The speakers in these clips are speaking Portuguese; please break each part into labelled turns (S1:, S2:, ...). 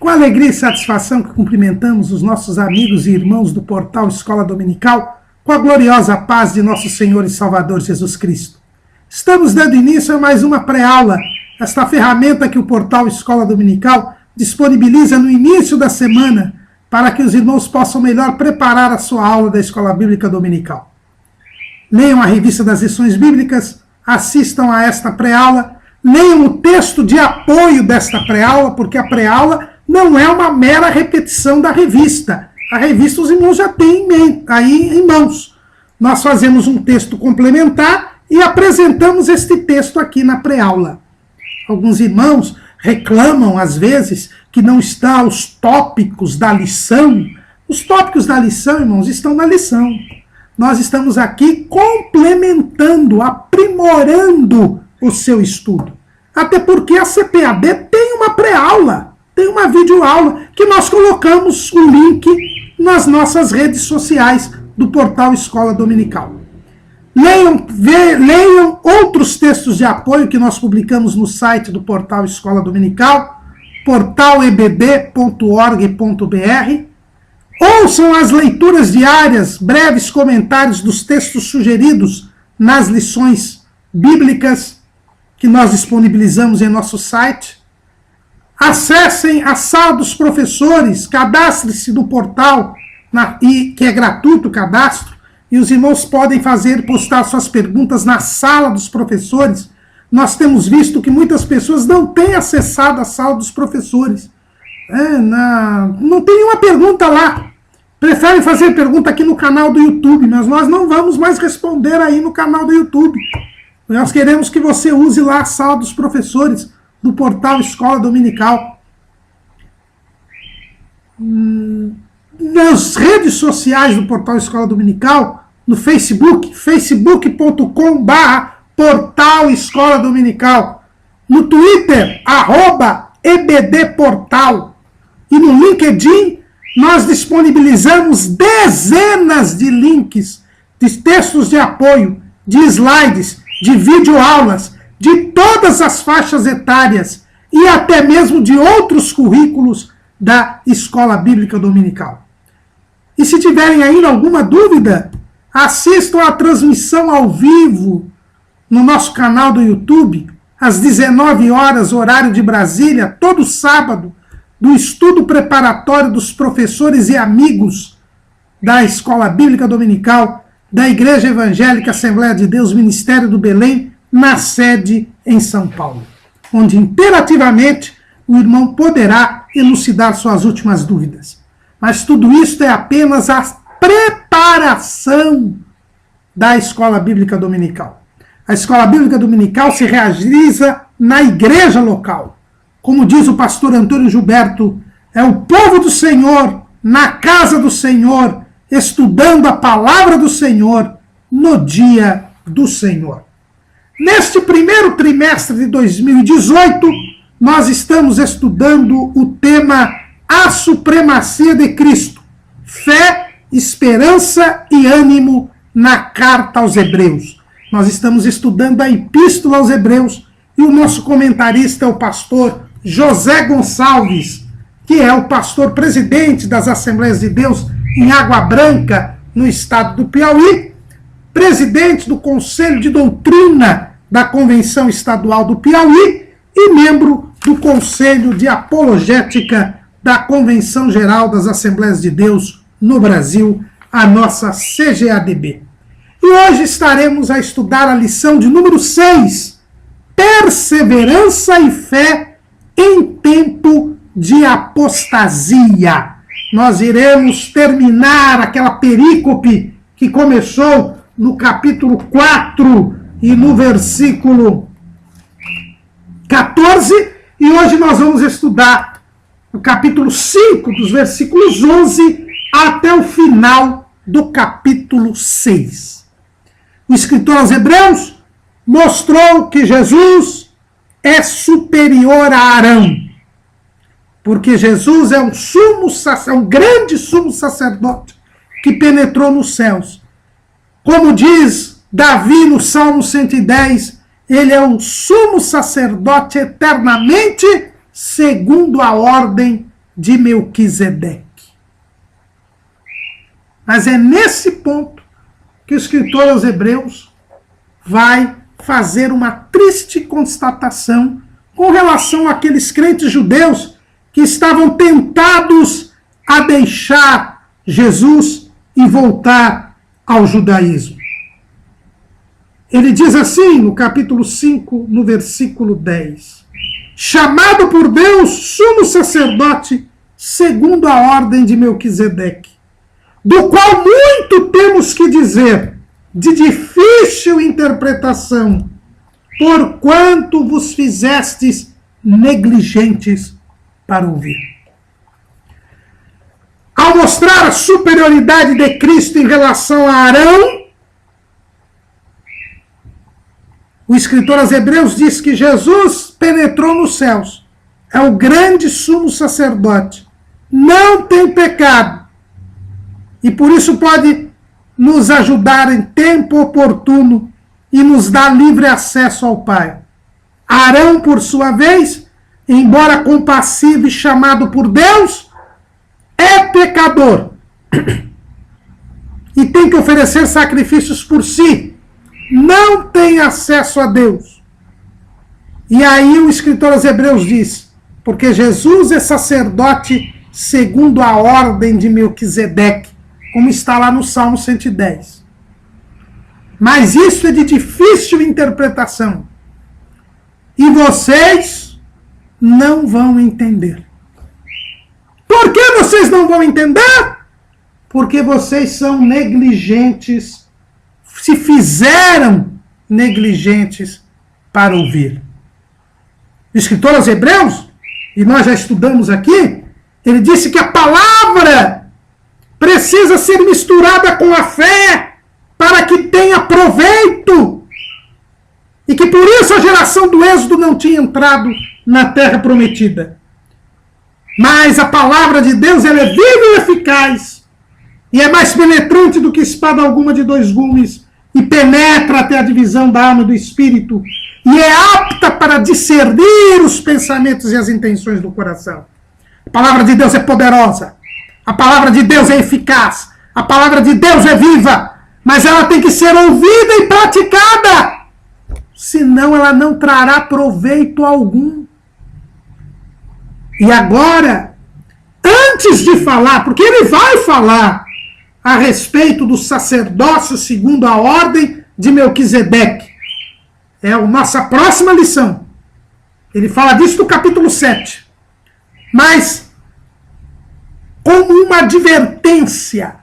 S1: Com alegria e satisfação que cumprimentamos os nossos amigos e irmãos do portal Escola Dominical, com a gloriosa paz de nosso Senhor e Salvador Jesus Cristo. Estamos dando início a mais uma pré-aula, esta ferramenta que o portal Escola Dominical disponibiliza no início da semana para que os irmãos possam melhor preparar a sua aula da Escola Bíblica Dominical. Leiam a revista das lições bíblicas, assistam a esta pré-aula, leiam o texto de apoio desta pré-aula, porque a pré-aula não é uma mera repetição da revista. A revista os irmãos já têm aí em mãos. Nós fazemos um texto complementar e apresentamos este texto aqui na pré-aula. Alguns irmãos reclamam, às vezes, que não está os tópicos da lição. Os tópicos da lição, irmãos, estão na lição. Nós estamos aqui complementando, aprimorando o seu estudo. Até porque a CPAD tem uma pré-aula, tem uma videoaula, que nós colocamos o link nas nossas redes sociais do portal Escola Dominical. Leiam outros textos de apoio que nós publicamos no site do portal Escola Dominical, portalebb.org.br. Ouçam as leituras diárias, breves comentários dos textos sugeridos nas lições bíblicas que nós disponibilizamos em nosso site. Acessem a sala dos professores, cadastre-se no portal, que é gratuito o cadastro, e os irmãos podem postar suas perguntas na sala dos professores. Nós temos visto que muitas pessoas não têm acessado a sala dos professores. Não tem nenhuma pergunta lá. Preferem fazer pergunta aqui no canal do YouTube, mas nós não vamos mais responder aí no canal do YouTube. Nós queremos que você use lá a sala dos professores do portal Escola Dominical. Nas redes sociais do portal Escola Dominical, no Facebook, facebook.com/portal Escola Dominical, no Twitter, @ebdportal, e no LinkedIn nós disponibilizamos dezenas de links, de textos de apoio, de slides, de videoaulas, de todas as faixas etárias e até mesmo de outros currículos da Escola Bíblica Dominical. E se tiverem ainda alguma dúvida, assistam à transmissão ao vivo no nosso canal do YouTube, às 19 horas, horário de Brasília, todo sábado, do estudo preparatório dos professores e amigos da Escola Bíblica Dominical, da Igreja Evangélica Assembleia de Deus, Ministério do Belém, na sede em São Paulo, onde imperativamente o irmão poderá elucidar suas últimas dúvidas. Mas tudo isso é apenas a preparação da Escola Bíblica Dominical. A Escola Bíblica Dominical se realiza na igreja local. Como diz o pastor Antônio Gilberto, é o povo do Senhor, na casa do Senhor, estudando a palavra do Senhor, no dia do Senhor. Neste primeiro trimestre de 2018, nós estamos estudando o tema A Supremacia de Cristo, fé, esperança e ânimo na carta aos Hebreus. Nós estamos estudando a Epístola aos Hebreus e o nosso comentarista é o pastor José Gonçalves, que é o pastor presidente das Assembleias de Deus em Água Branca, no estado do Piauí, presidente do Conselho de Doutrina da Convenção Estadual do Piauí e membro do Conselho de Apologética da Convenção Geral das Assembleias de Deus no Brasil, a nossa CGADB. E hoje estaremos a estudar a lição de número 6, Perseverança e Fé em Tempo de Apostasia. Nós iremos terminar aquela perícope que começou no capítulo 4 e no versículo 14, e hoje nós vamos estudar o capítulo 5, dos versículos 11 até o final do capítulo 6. O escritor aos Hebreus mostrou que Jesus é superior a Arão, porque Jesus é um grande sumo sacerdote que penetrou nos céus. Como diz Davi no Salmo 110, ele é um sumo sacerdote eternamente segundo a ordem de Melquisedeque. Mas é nesse ponto que o escritor aos Hebreus vai fazer uma triste constatação com relação àqueles crentes judeus que estavam tentados a deixar Jesus e voltar ao judaísmo. Ele diz assim, no capítulo 5, no versículo 10, chamado por Deus sumo sacerdote segundo a ordem de Melquisedeque, do qual muito temos que dizer, de difícil interpretação, porquanto vos fizestes negligentes para ouvir. Ao mostrar a superioridade de Cristo em relação a Arão, o escritor aos Hebreus diz que Jesus penetrou nos céus, é o grande sumo sacerdote, não tem pecado, e por isso pode nos ajudar em tempo oportuno e nos dar livre acesso ao Pai. Arão, por sua vez, embora compassivo e chamado por Deus, é pecador e tem que oferecer sacrifícios por si. Não tem acesso a Deus. E aí o escritor aos Hebreus diz, porque Jesus é sacerdote segundo a ordem de Melquisedeque, como está lá no Salmo 110. Mas isso é de difícil interpretação. E vocês não vão entender. Por que vocês não vão entender? Porque vocês são negligentes, se fizeram negligentes para ouvir. O escritor aos Hebreus, e nós já estudamos aqui, ele disse que a palavra precisa ser misturada com a fé para que tenha proveito. E que por isso a geração do Êxodo não tinha entrado na terra prometida. Mas a palavra de Deus ela é viva e eficaz. E é mais penetrante do que espada alguma de dois gumes. E penetra até a divisão da alma e do espírito. E é apta para discernir os pensamentos e as intenções do coração. A palavra de Deus é poderosa. A palavra de Deus é eficaz. A palavra de Deus é viva. Mas ela tem que ser ouvida e praticada. Senão ela não trará proveito algum. E agora, antes de falar, porque ele vai falar a respeito do sacerdócio segundo a ordem de Melquisedeque. É a nossa próxima lição. Ele fala disso no capítulo 7. Mas como uma advertência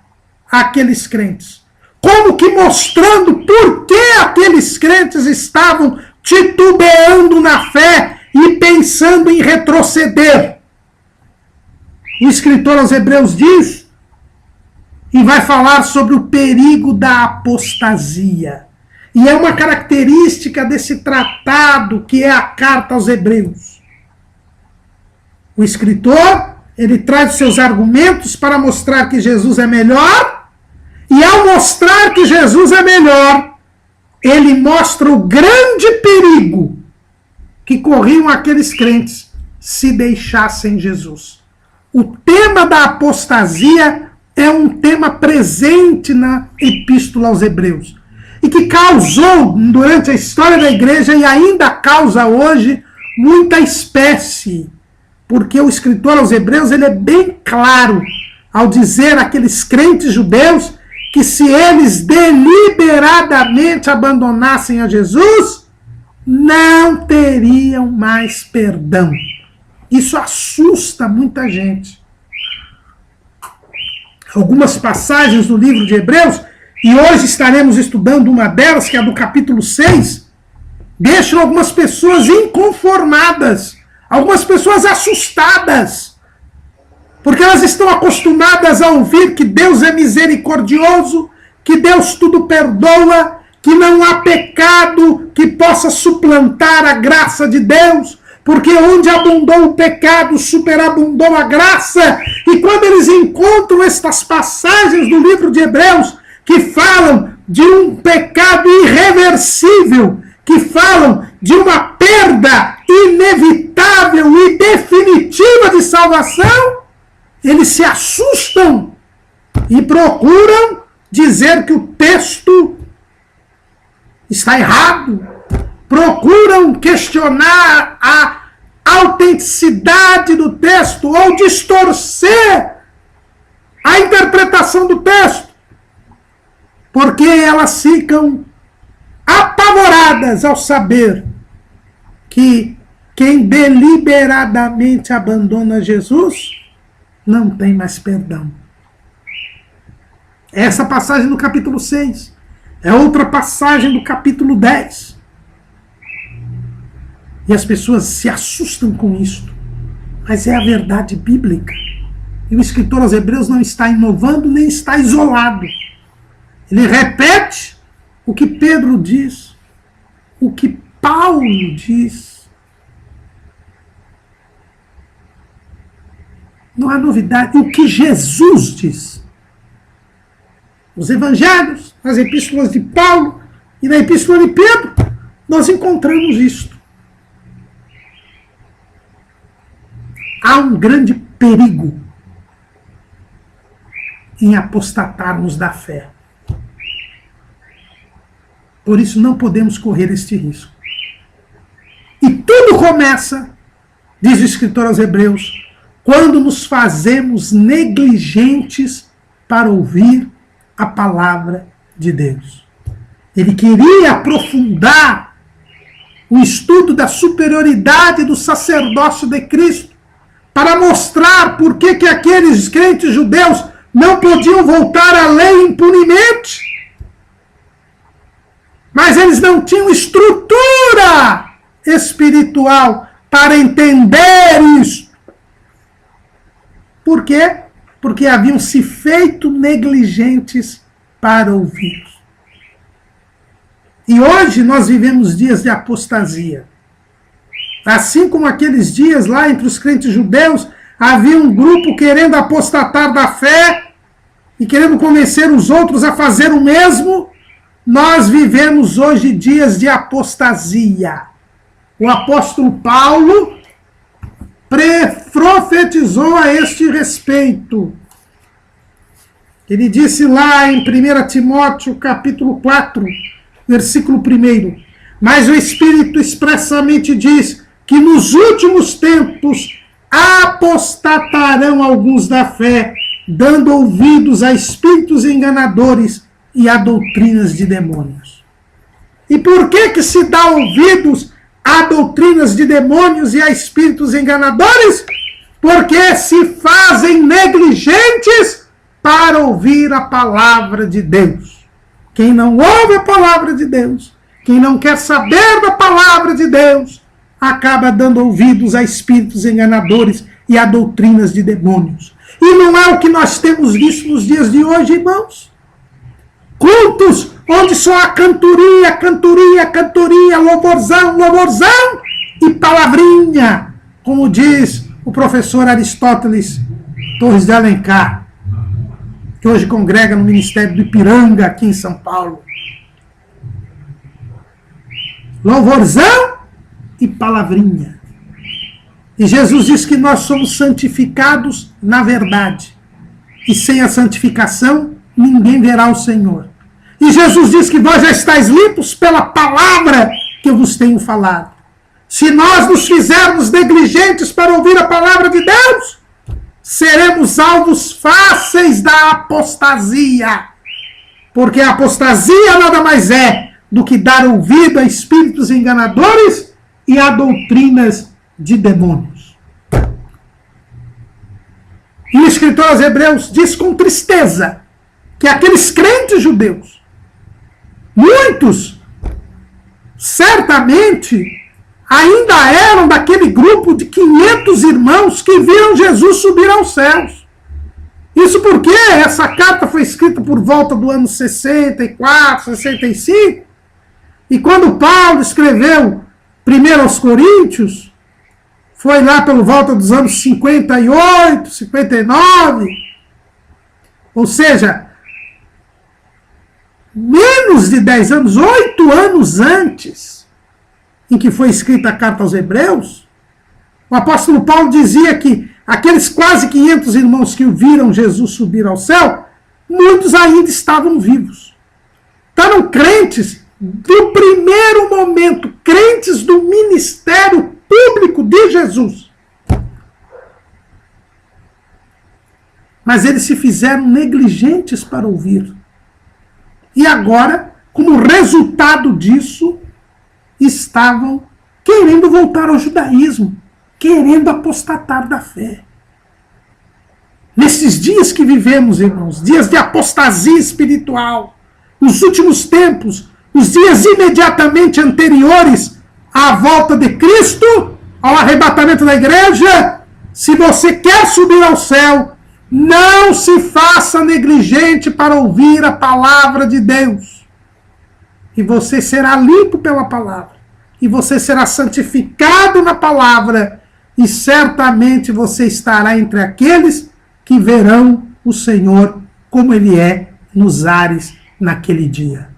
S1: àqueles crentes. Como que mostrando por que aqueles crentes estavam titubeando na fé e pensando em retroceder. O escritor aos Hebreus diz, e vai falar sobre o perigo da apostasia. E é uma característica desse tratado que é a carta aos Hebreus. O escritor, ele traz os seus argumentos para mostrar que Jesus é melhor, e ao mostrar que Jesus é melhor, ele mostra o grande perigo que corriam aqueles crentes se deixassem Jesus. O tema da apostasia é um tema presente na Epístola aos Hebreus e que causou, durante a história da igreja e ainda causa hoje, muita espécie. Porque o escritor aos Hebreus ele é bem claro ao dizer àqueles crentes judeus que se eles deliberadamente abandonassem a Jesus, não teriam mais perdão. Isso assusta muita gente. Algumas passagens do livro de Hebreus, e hoje estaremos estudando uma delas, que é a do capítulo 6, deixam algumas pessoas inconformadas, algumas pessoas assustadas, porque elas estão acostumadas a ouvir que Deus é misericordioso, que Deus tudo perdoa, que não há pecado que possa suplantar a graça de Deus, porque onde abundou o pecado, superabundou a graça. E quando eles encontram estas passagens do livro de Hebreus, que falam de um pecado irreversível, que falam de uma perda inevitável e definitiva de salvação, eles se assustam e procuram dizer que o texto está errado, procuram questionar a autenticidade do texto ou distorcer a interpretação do texto, porque elas ficam apavoradas ao saber que quem deliberadamente abandona Jesus não tem mais perdão. Essa passagem do capítulo 6 é outra passagem do capítulo 10. E as pessoas se assustam com isto. Mas é a verdade bíblica. E o escritor aos Hebreus não está inovando, nem está isolado. Ele repete o que Pedro diz, o que Paulo diz. Não há novidade. O que Jesus diz. Nos evangelhos, nas epístolas de Paulo e na epístola de Pedro, nós encontramos isto. Há um grande perigo em apostatarmos da fé. Por isso não podemos correr este risco. E tudo começa, diz o escritor aos Hebreus, quando nos fazemos negligentes para ouvir a palavra de Deus. Ele queria aprofundar o estudo da superioridade do sacerdócio de Cristo para mostrar por que aqueles crentes judeus não podiam voltar à lei impunemente. Mas eles não tinham estrutura espiritual para entender isso. Por quê? Porque haviam se feito negligentes para ouvir. E hoje nós vivemos dias de apostasia. Assim como aqueles dias lá entre os crentes judeus, havia um grupo querendo apostatar da fé e querendo convencer os outros a fazer o mesmo, nós vivemos hoje dias de apostasia. O apóstolo Paulo profetizou a este respeito. Ele disse lá em 1 Timóteo, capítulo 4, versículo 1, mas o Espírito expressamente diz que nos últimos tempos apostatarão alguns da fé, dando ouvidos a espíritos enganadores e a doutrinas de demônios. E por que se dá ouvidos a doutrinas de demônios e a espíritos enganadores? Porque se fazem negligentes para ouvir a palavra de Deus. Quem não ouve a palavra de Deus, quem não quer saber da palavra de Deus, acaba dando ouvidos a espíritos enganadores e a doutrinas de demônios. E não é o que nós temos visto nos dias de hoje, irmãos. Cultos onde só há cantoria, cantoria, cantoria, louvorzão, louvorzão e palavrinha, como diz o professor Aristóteles Torres de Alencar, que hoje congrega no Ministério do Ipiranga, aqui em São Paulo. Louvorzão e palavrinha. E Jesus diz que nós somos santificados na verdade. E sem a santificação, ninguém verá o Senhor. E Jesus diz que vós já estáis limpos pela palavra que eu vos tenho falado. Se nós nos fizermos negligentes para ouvir a palavra de Deus, seremos alvos fáceis da apostasia. Porque a apostasia nada mais é do que dar ouvido a espíritos enganadores e a doutrinas de demônios. E o escritor aos Hebreus diz com tristeza que aqueles crentes judeus, muitos, certamente, ainda eram daquele grupo de 500 irmãos que viram Jesus subir aos céus. Isso porque essa carta foi escrita por volta do ano 64, 65, e quando Paulo escreveu primeiro aos Coríntios, foi lá pelo volta dos anos 58, 59, ou seja, menos de 10 anos, 8 anos antes em que foi escrita a carta aos Hebreus, o apóstolo Paulo dizia que aqueles quase 500 irmãos que viram Jesus subir ao céu, muitos ainda estavam vivos. Então eram crentes do primeiro momento, crentes do ministério público de Jesus. Mas eles se fizeram negligentes para ouvir. E agora, como resultado disso, estavam querendo voltar ao judaísmo, querendo apostatar da fé. Nesses dias que vivemos, irmãos, dias de apostasia espiritual, os últimos tempos, os dias imediatamente anteriores à volta de Cristo, ao arrebatamento da igreja, se você quer subir ao céu, não se faça negligente para ouvir a palavra de Deus. E você será limpo pela palavra. E você será santificado na palavra. E certamente você estará entre aqueles que verão o Senhor como Ele é nos ares naquele dia.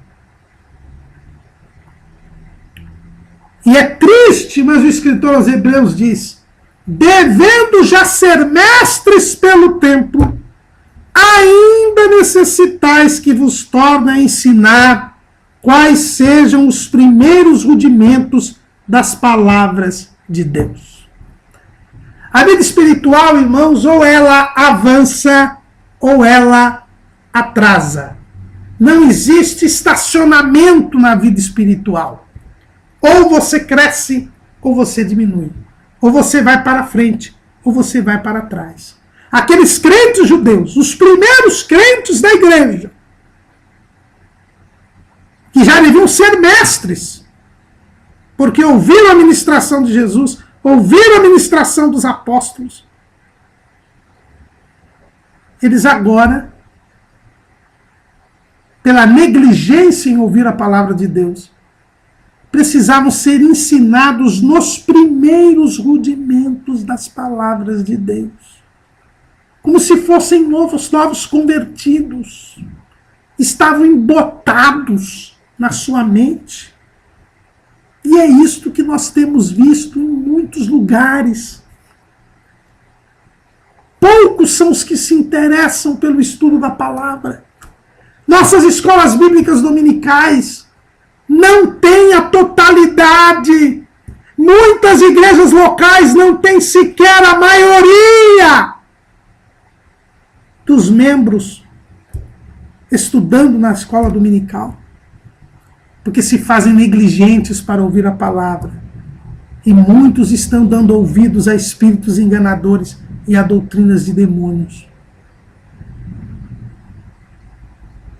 S1: E é triste, mas o escritor aos Hebreus diz: devendo já ser mestres pelo tempo, ainda necessitais que vos torne a ensinar quais sejam os primeiros rudimentos das palavras de Deus. A vida espiritual, irmãos, ou ela avança ou ela atrasa. Não existe estacionamento na vida espiritual. Ou você cresce ou você diminui. Ou você vai para frente, ou você vai para trás. Aqueles crentes judeus, os primeiros crentes da igreja, que já deviam ser mestres, porque ouviram a ministração de Jesus, ouviram a ministração dos apóstolos, eles agora, pela negligência em ouvir a palavra de Deus, precisavam ser ensinados nos primeiros rudimentos das palavras de Deus. Como se fossem novos convertidos. Estavam embotados na sua mente. E é isto que nós temos visto em muitos lugares. Poucos são os que se interessam pelo estudo da palavra. Nossas escolas bíblicas dominicais não têm a totalidade. Muitas igrejas locais não têm sequer a maioria dos membros estudando na escola dominical, porque se fazem negligentes para ouvir a palavra. E muitos estão dando ouvidos a espíritos enganadores e a doutrinas de demônios.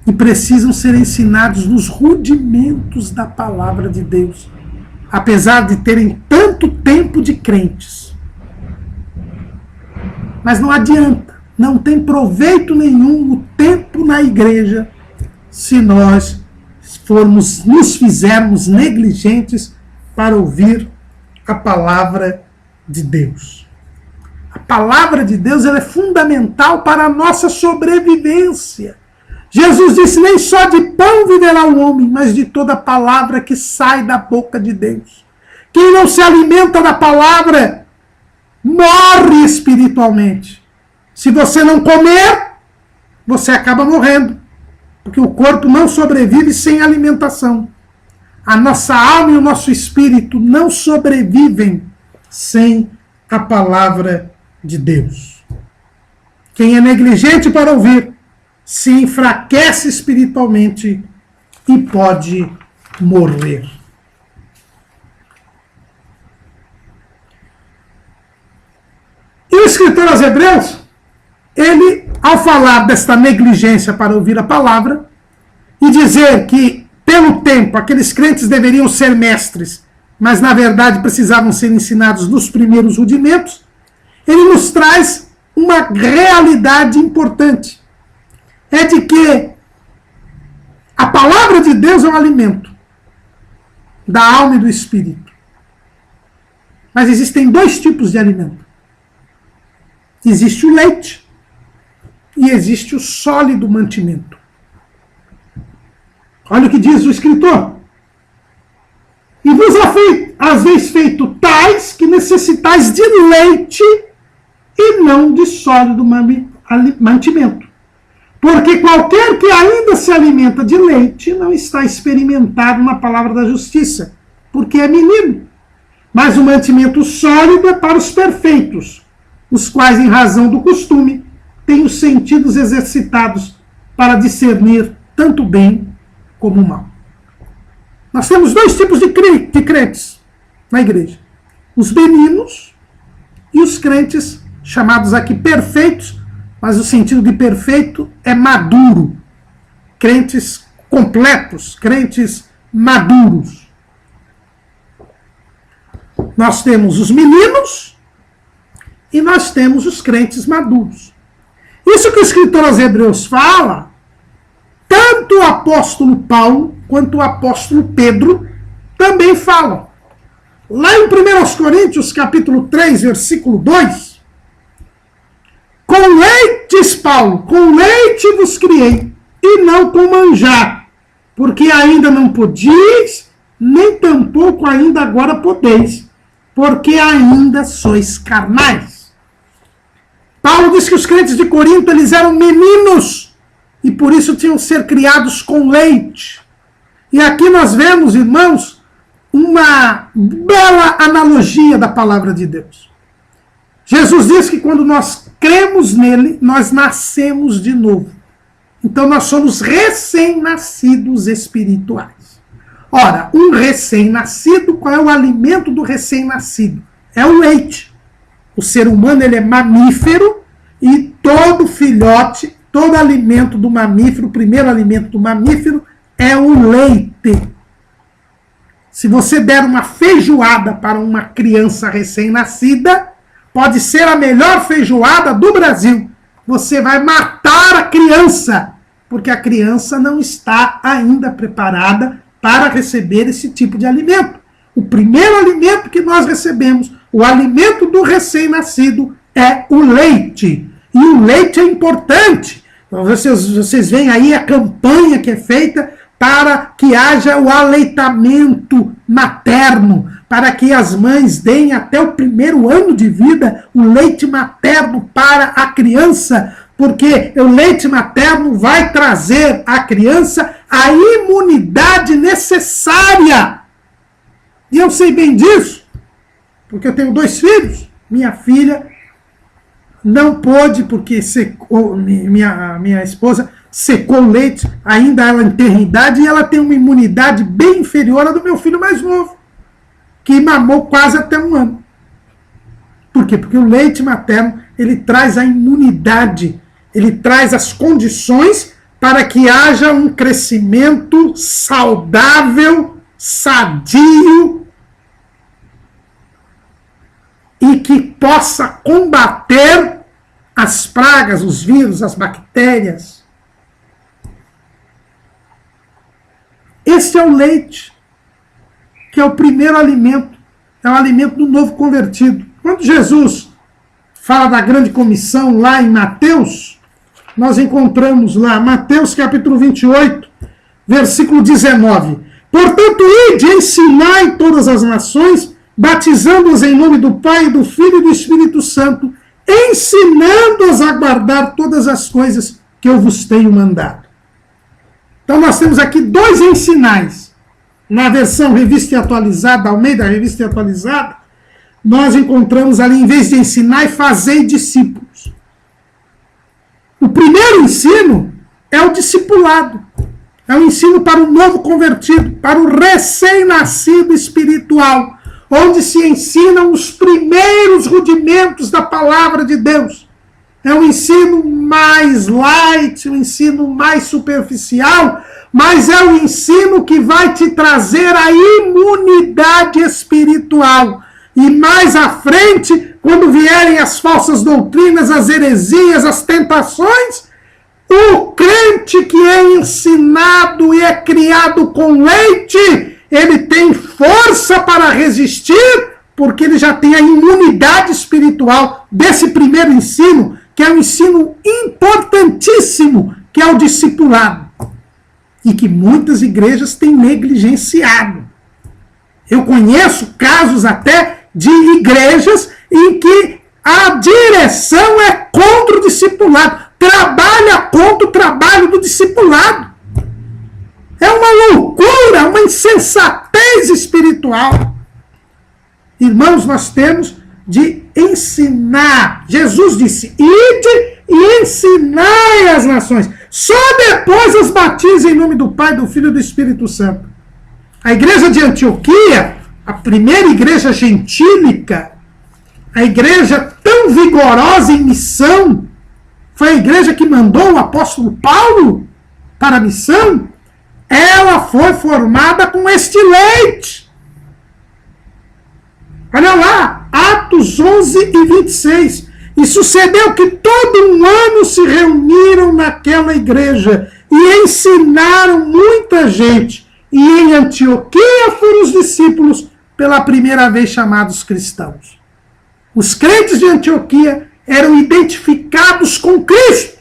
S1: E precisam ser ensinados nos rudimentos da palavra de Deus, apesar de terem tanto tempo de crentes. Mas não adianta, não tem proveito nenhum o tempo na igreja se nós nos fizermos negligentes para ouvir a palavra de Deus. A palavra de Deus ela é fundamental para a nossa sobrevivência. Jesus disse: nem só de pão viverá o homem, mas de toda palavra que sai da boca de Deus. Quem não se alimenta da palavra morre espiritualmente. Se você não comer, você acaba morrendo, porque o corpo não sobrevive sem alimentação. A nossa alma e o nosso espírito não sobrevivem sem a palavra de Deus. Quem é negligente para ouvir se enfraquece espiritualmente e pode morrer. E o escritor aos Hebreus, ele, ao falar desta negligência para ouvir a palavra e dizer que, pelo tempo, aqueles crentes deveriam ser mestres, mas na verdade precisavam ser ensinados nos primeiros rudimentos, ele nos traz uma realidade importante. É de que a palavra de Deus é um alimento da alma e do espírito. Mas existem dois tipos de alimento. Existe o leite e existe o sólido mantimento. Olha o que diz o escritor. E vos haveis feito tais que necessitais de leite e não de sólido mantimento. Porque qualquer que ainda se alimenta de leite não está experimentado na palavra da justiça, porque é menino. Mas o mantimento sólido é para os perfeitos, os quais, em razão do costume, têm os sentidos exercitados para discernir tanto o bem como o mal. Nós temos dois tipos de crentes na igreja. Os meninos e os crentes, chamados aqui perfeitos, mas o sentido de perfeito é maduro. Crentes completos, crentes maduros. Nós temos os meninos e nós temos os crentes maduros. Isso que o escritor aos Hebreus fala, tanto o apóstolo Paulo quanto o apóstolo Pedro também falam. Lá em 1 Coríntios, capítulo 3, versículo 2, com leites, Paulo, com leite vos criei, e não com manjar, porque ainda não podíeis, nem tampouco ainda agora podeis, porque ainda sois carnais. Paulo diz que os crentes de Corinto, eles eram meninos, e por isso tinham que ser criados com leite. E aqui nós vemos, irmãos, uma bela analogia da palavra de Deus. Jesus diz que quando nós cremos nele, nós nascemos de novo. Então nós somos recém-nascidos espirituais. Ora, um recém-nascido, qual é o alimento do recém-nascido? É o leite. O ser humano, ele é mamífero, e todo filhote, todo alimento do mamífero, o primeiro alimento do mamífero é o leite. Se você der uma feijoada para uma criança recém-nascida, pode ser a melhor feijoada do Brasil. Você vai matar a criança, porque a criança não está ainda preparada para receber esse tipo de alimento. O primeiro alimento que nós recebemos, o alimento do recém-nascido, é o leite. E o leite é importante. Então, vocês veem aí a campanha que é feita para que haja o aleitamento materno, para que as mães deem até o primeiro ano de vida o leite materno para a criança, porque o leite materno vai trazer à criança a imunidade necessária. E eu sei bem disso, porque eu tenho 2 filhos. Minha filha não pôde, porque secou, minha esposa secou o leite, ainda ela em eternidade, e ela tem uma imunidade bem inferior à do meu filho mais novo, que mamou quase até 1 ano. Por quê? Porque o leite materno, ele traz a imunidade, ele traz as condições para que haja um crescimento saudável, sadio, e que possa combater as pragas, os vírus, as bactérias. Esse é o leite, que é o primeiro alimento, é o alimento do novo convertido. Quando Jesus fala da grande comissão lá em Mateus, nós encontramos lá, Mateus capítulo 28, versículo 19. Portanto, ide e ensinai todas as nações, batizando-as em nome do Pai, do Filho e do Espírito Santo, ensinando-as a guardar todas as coisas que eu vos tenho mandado. Então nós temos aqui 2 ensinais. Na versão revista e atualizada, Almeida, revista e atualizada, nós encontramos ali, em vez de ensinar, fazei discípulos. O primeiro ensino é o discipulado. É o ensino para o novo convertido, para o recém-nascido espiritual, onde se ensinam os primeiros rudimentos da palavra de Deus. É um ensino mais light, um ensino mais superficial, mas é um ensino que vai te trazer a imunidade espiritual. E mais à frente, quando vierem as falsas doutrinas, as heresias, as tentações, o crente que é ensinado e é criado com leite, ele tem força para resistir, porque ele já tem a imunidade espiritual desse primeiro ensino, que é um ensino importantíssimo, que é o discipulado, e que muitas igrejas têm negligenciado. Eu conheço casos até de igrejas em que a direção pressão é contra o discipulado. Trabalha contra o trabalho do discipulado. É uma loucura, uma insensatez espiritual. Irmãos, nós temos de ensinar. Jesus disse, ide e ensinai as nações. Só depois os batize em nome do Pai, do Filho e do Espírito Santo. A igreja de Antioquia, a primeira igreja gentílica, a igreja tão vigorosa em missão, foi a igreja que mandou o apóstolo Paulo para a missão. Ela foi formada com este leite. Olha lá, Atos 11 e 26. E sucedeu que todo um ano se reuniram naquela igreja e ensinaram muita gente. E em Antioquia foram os discípulos pela primeira vez chamados cristãos. Os crentes de Antioquia eram identificados com Cristo,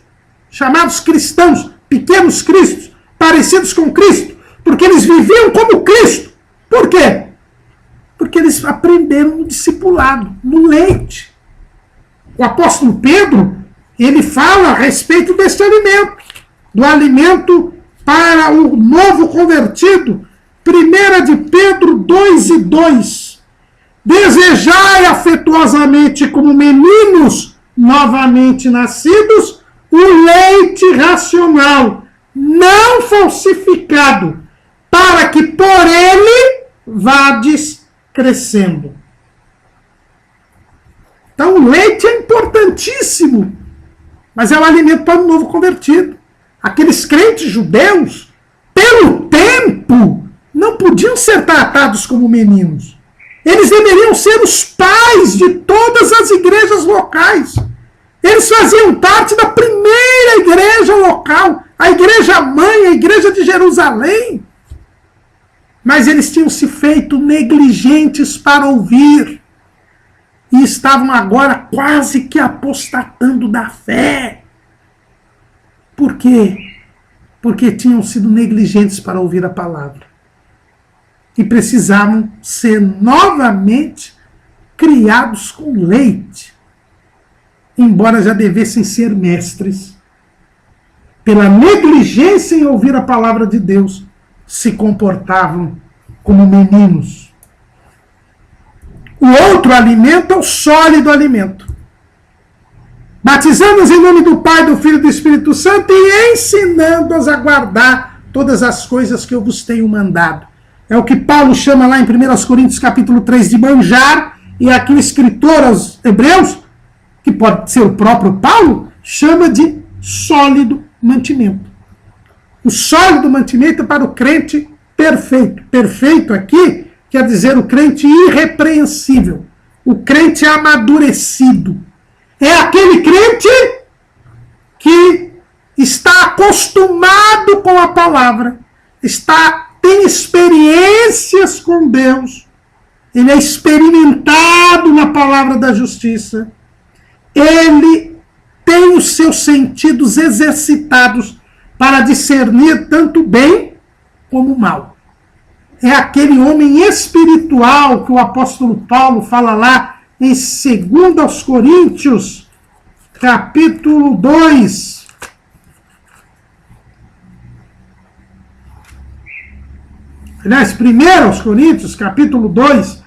S1: chamados cristãos, pequenos cristos, parecidos com Cristo, porque eles viviam como Cristo. Por quê? Porque eles aprenderam no discipulado, no leite. O apóstolo Pedro, ele fala a respeito desse alimento, do alimento para o novo convertido. 1 de Pedro 2 e 2. Desejai afetuosamente como meninos novamente nascidos o leite racional, não falsificado, para que por ele vades crescendo. Então o leite é importantíssimo, mas é um alimento para o novo convertido. Aqueles crentes judeus, pelo tempo, não podiam ser tratados como meninos. Eles deveriam ser os pais de todas as igrejas locais. Eles faziam parte da primeira igreja local, a igreja mãe, a igreja de Jerusalém. Mas eles tinham se feito negligentes para ouvir. E estavam agora quase que apostatando da fé. Por quê? Porque tinham sido negligentes para ouvir a palavra. E precisavam ser novamente criados com leite. Embora já devessem ser mestres. Pela negligência em ouvir a palavra de Deus, se comportavam como meninos. O outro alimento é o sólido alimento. Batizando-os em nome do Pai, do Filho e do Espírito Santo e ensinando-os a guardar todas as coisas que eu vos tenho mandado. É o que Paulo chama lá em 1 Coríntios capítulo 3 de manjar, e aqui o escritor aos Hebreus, que pode ser o próprio Paulo, chama de sólido mantimento. O sólido mantimento é para o crente perfeito. Perfeito aqui quer dizer o crente irrepreensível, o crente amadurecido. É aquele crente que está acostumado com a palavra, tem experiências com Deus, ele é experimentado na palavra da justiça, ele tem os seus sentidos exercitados para discernir tanto bem como mal. É aquele homem espiritual que o apóstolo Paulo fala lá em 2 Coríntios, capítulo 2. Aliás, 1 Coríntios, capítulo 2,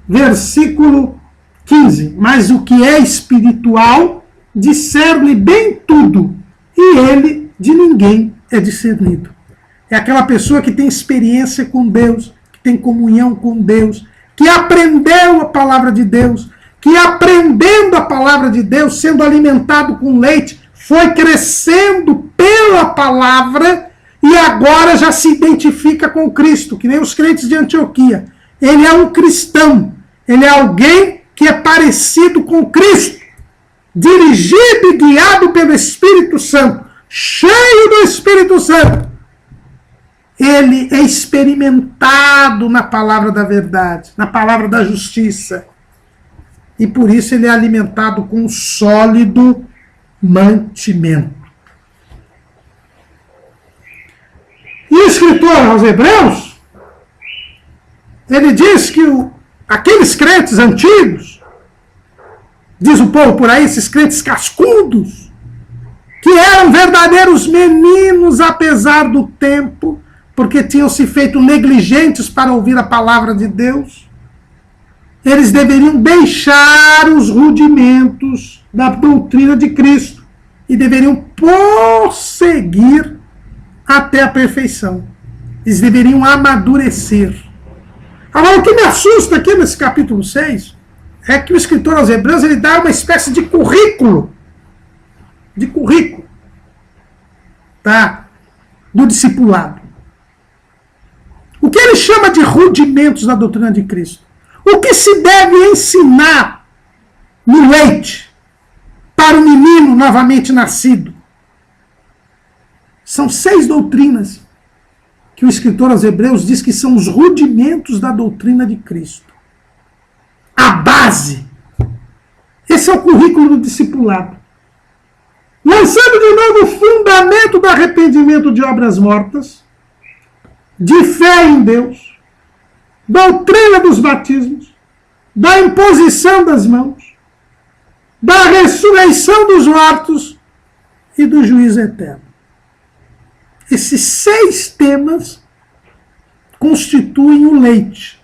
S1: versículo 15. Mas o que é espiritual discerne bem tudo, e ele de ninguém é discernido. É aquela pessoa que tem experiência com Deus, que tem comunhão com Deus, que aprendeu a palavra de Deus, que aprendendo a palavra de Deus, sendo alimentado com leite, foi crescendo pela palavra e agora já se identifica com Cristo, que nem os crentes de Antioquia. Ele é um cristão, ele é alguém que é parecido com Cristo, dirigido e guiado pelo Espírito Santo, cheio do Espírito Santo. Ele é experimentado na palavra da verdade, na palavra da justiça. E por isso ele é alimentado com um sólido mantimento. E o escritor aos Hebreus, ele diz que aqueles crentes antigos, diz o povo por aí, esses crentes cascudos, que eram verdadeiros meninos apesar do tempo, porque tinham se feito negligentes para ouvir a palavra de Deus, eles deveriam deixar os rudimentos da doutrina de Cristo e deveriam prosseguir até a perfeição. Eles deveriam amadurecer. Agora, o que me assusta aqui nesse capítulo 6 é que o escritor aos Hebreus ele dá uma espécie de currículo, tá? Do discipulado. O que ele chama de rudimentos da doutrina de Cristo? O que se deve ensinar no leite para o menino novamente nascido? São 6 doutrinas que o escritor aos Hebreus diz que são os rudimentos da doutrina de Cristo. A base. Esse é o currículo do discipulado. Lançando de novo o fundamento do arrependimento de obras mortas, de fé em Deus, doutrina dos batismos, da imposição das mãos, da ressurreição dos mortos e do juízo eterno. Esses 6 temas constituem o leite.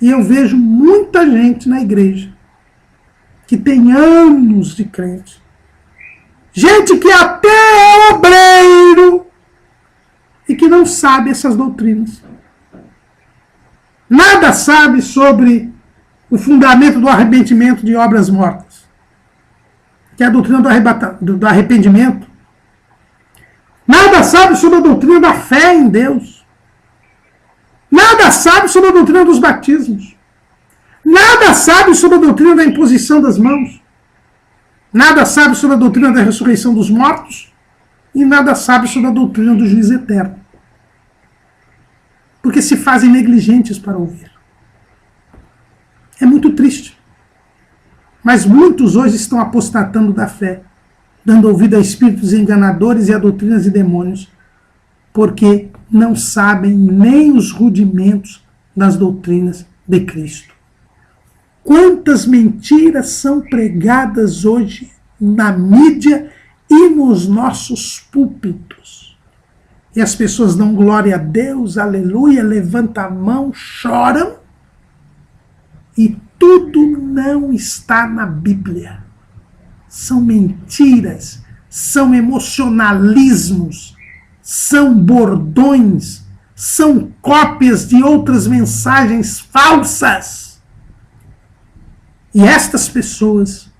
S1: E eu vejo muita gente na igreja que tem anos de crente. Gente que até é obreiro e que não sabe essas doutrinas. Nada sabe sobre o fundamento do arrependimento de obras mortas, que é a doutrina do arrependimento. Nada sabe sobre a doutrina da fé em Deus. Nada sabe sobre a doutrina dos batismos. Nada sabe sobre a doutrina da imposição das mãos. Nada sabe sobre a doutrina da ressurreição dos mortos. E nada sabe sobre a doutrina do juízo eterno. Porque se fazem negligentes para ouvir. É muito triste. Mas muitos hoje estão apostatando da fé, dando ouvido a espíritos enganadores e a doutrinas de demônios, porque não sabem nem os rudimentos das doutrinas de Cristo. Quantas mentiras são pregadas hoje na mídia e nos nossos púlpitos. E as pessoas dão glória a Deus, aleluia, levantam a mão, choram, e tudo não está na Bíblia. São mentiras, são emocionalismos, são bordões, são cópias de outras mensagens falsas. E estas pessoas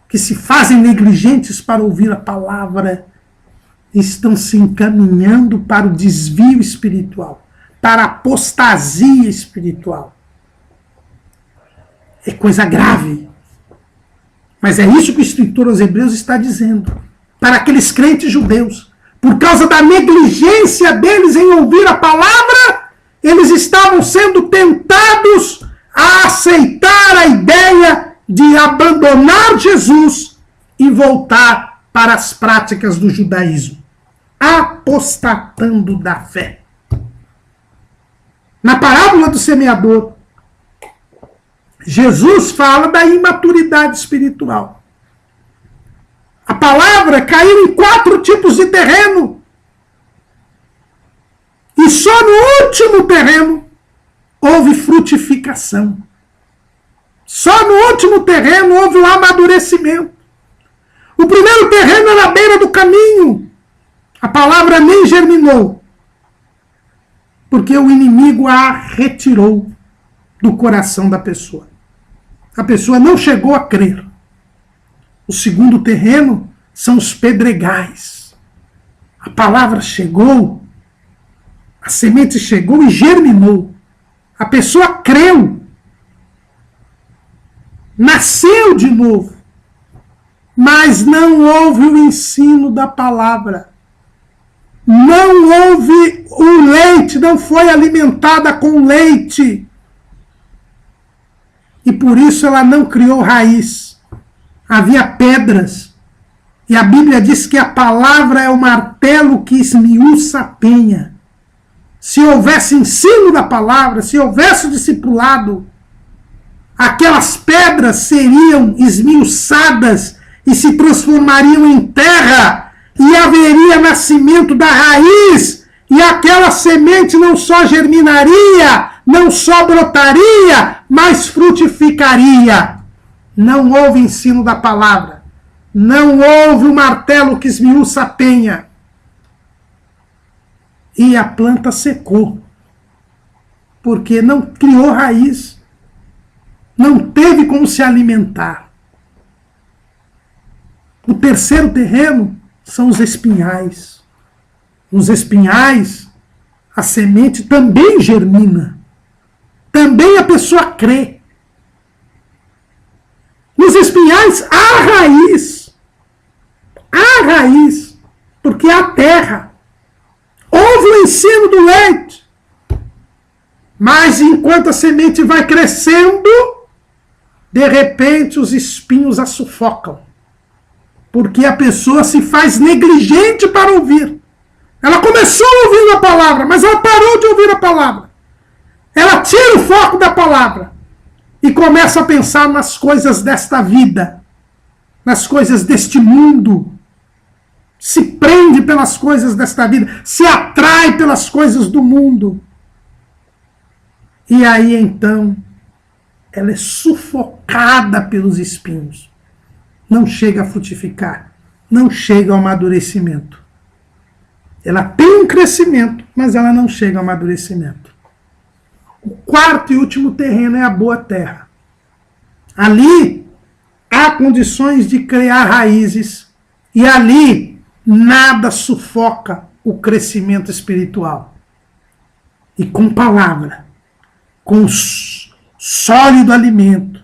S1: que se fazem negligentes para ouvir a palavra estão se encaminhando para o desvio espiritual, para a apostasia espiritual. É coisa grave. Mas é isso que o escritor aos Hebreus está dizendo para aqueles crentes judeus. Por causa da negligência deles em ouvir a palavra, eles estavam sendo tentados a aceitar a ideia de abandonar Jesus e voltar para as práticas do judaísmo, apostatando da fé. Na parábola do semeador, Jesus fala da imaturidade espiritual. A palavra caiu em 4 tipos de terreno. E só no último terreno houve frutificação. Só no último terreno houve um amadurecimento. O primeiro terreno era à beira do caminho. A palavra nem germinou, porque o inimigo a retirou do coração da pessoa. A pessoa não chegou a crer. O segundo terreno são os pedregais. A palavra chegou, a semente chegou e germinou. A pessoa creu, nasceu de novo, mas não houve o ensino da palavra. Não houve o leite, não foi alimentada com leite. E por isso ela não criou raiz. Havia pedras. E a Bíblia diz que a palavra é o martelo que esmiuça a penha. Se houvesse ensino da palavra, se houvesse o discipulado, aquelas pedras seriam esmiuçadas e se transformariam em terra, e haveria nascimento da raiz, e aquela semente não só germinaria, não só brotaria, mas frutificaria. Não houve ensino da palavra. Não houve o martelo que esmiuça a penha. E a planta secou. Porque não criou raiz. Não teve como se alimentar. O terceiro terreno são os espinhais. Nos espinhais, a semente também germina. Também a pessoa crê. Nos espinhais há raiz. Há raiz. Porque há terra. Houve o ensino do leite. Mas enquanto a semente vai crescendo, de repente os espinhos a sufocam. Porque a pessoa se faz negligente para ouvir. Ela começou ouvindo a palavra, mas ela parou de ouvir a palavra. Ela tira o foco da palavra e começa a pensar nas coisas desta vida, nas coisas deste mundo. Se prende pelas coisas desta vida, se atrai pelas coisas do mundo. E aí então, ela é sufocada pelos espinhos. Não chega a frutificar, não chega ao amadurecimento. Ela tem um crescimento, mas ela não chega ao amadurecimento. O quarto e último terreno é a boa terra. Ali há condições de criar raízes e ali nada sufoca o crescimento espiritual. E com palavra, com sólido alimento,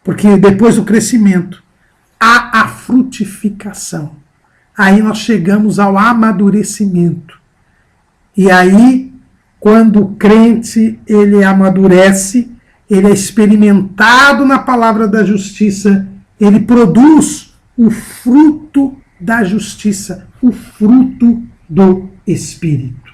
S1: porque depois do crescimento há a frutificação. Aí nós chegamos ao amadurecimento. E aí, quando o crente ele amadurece, ele é experimentado na palavra da justiça, ele produz o fruto da justiça, o fruto do Espírito.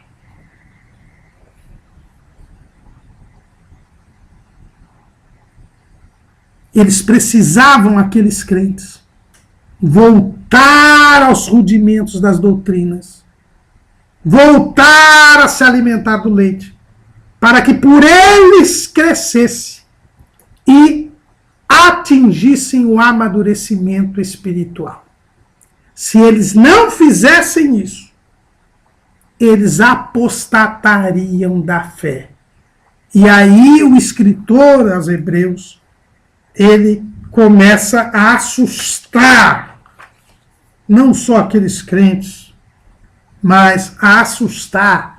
S1: Eles precisavam, aqueles crentes, voltar aos rudimentos das doutrinas, voltar a se alimentar do leite, para que por eles crescesse e atingissem o amadurecimento espiritual. Se eles não fizessem isso, eles apostatariam da fé. E aí o escritor aos Hebreus, ele começa a assustar não só aqueles crentes, mas a assustar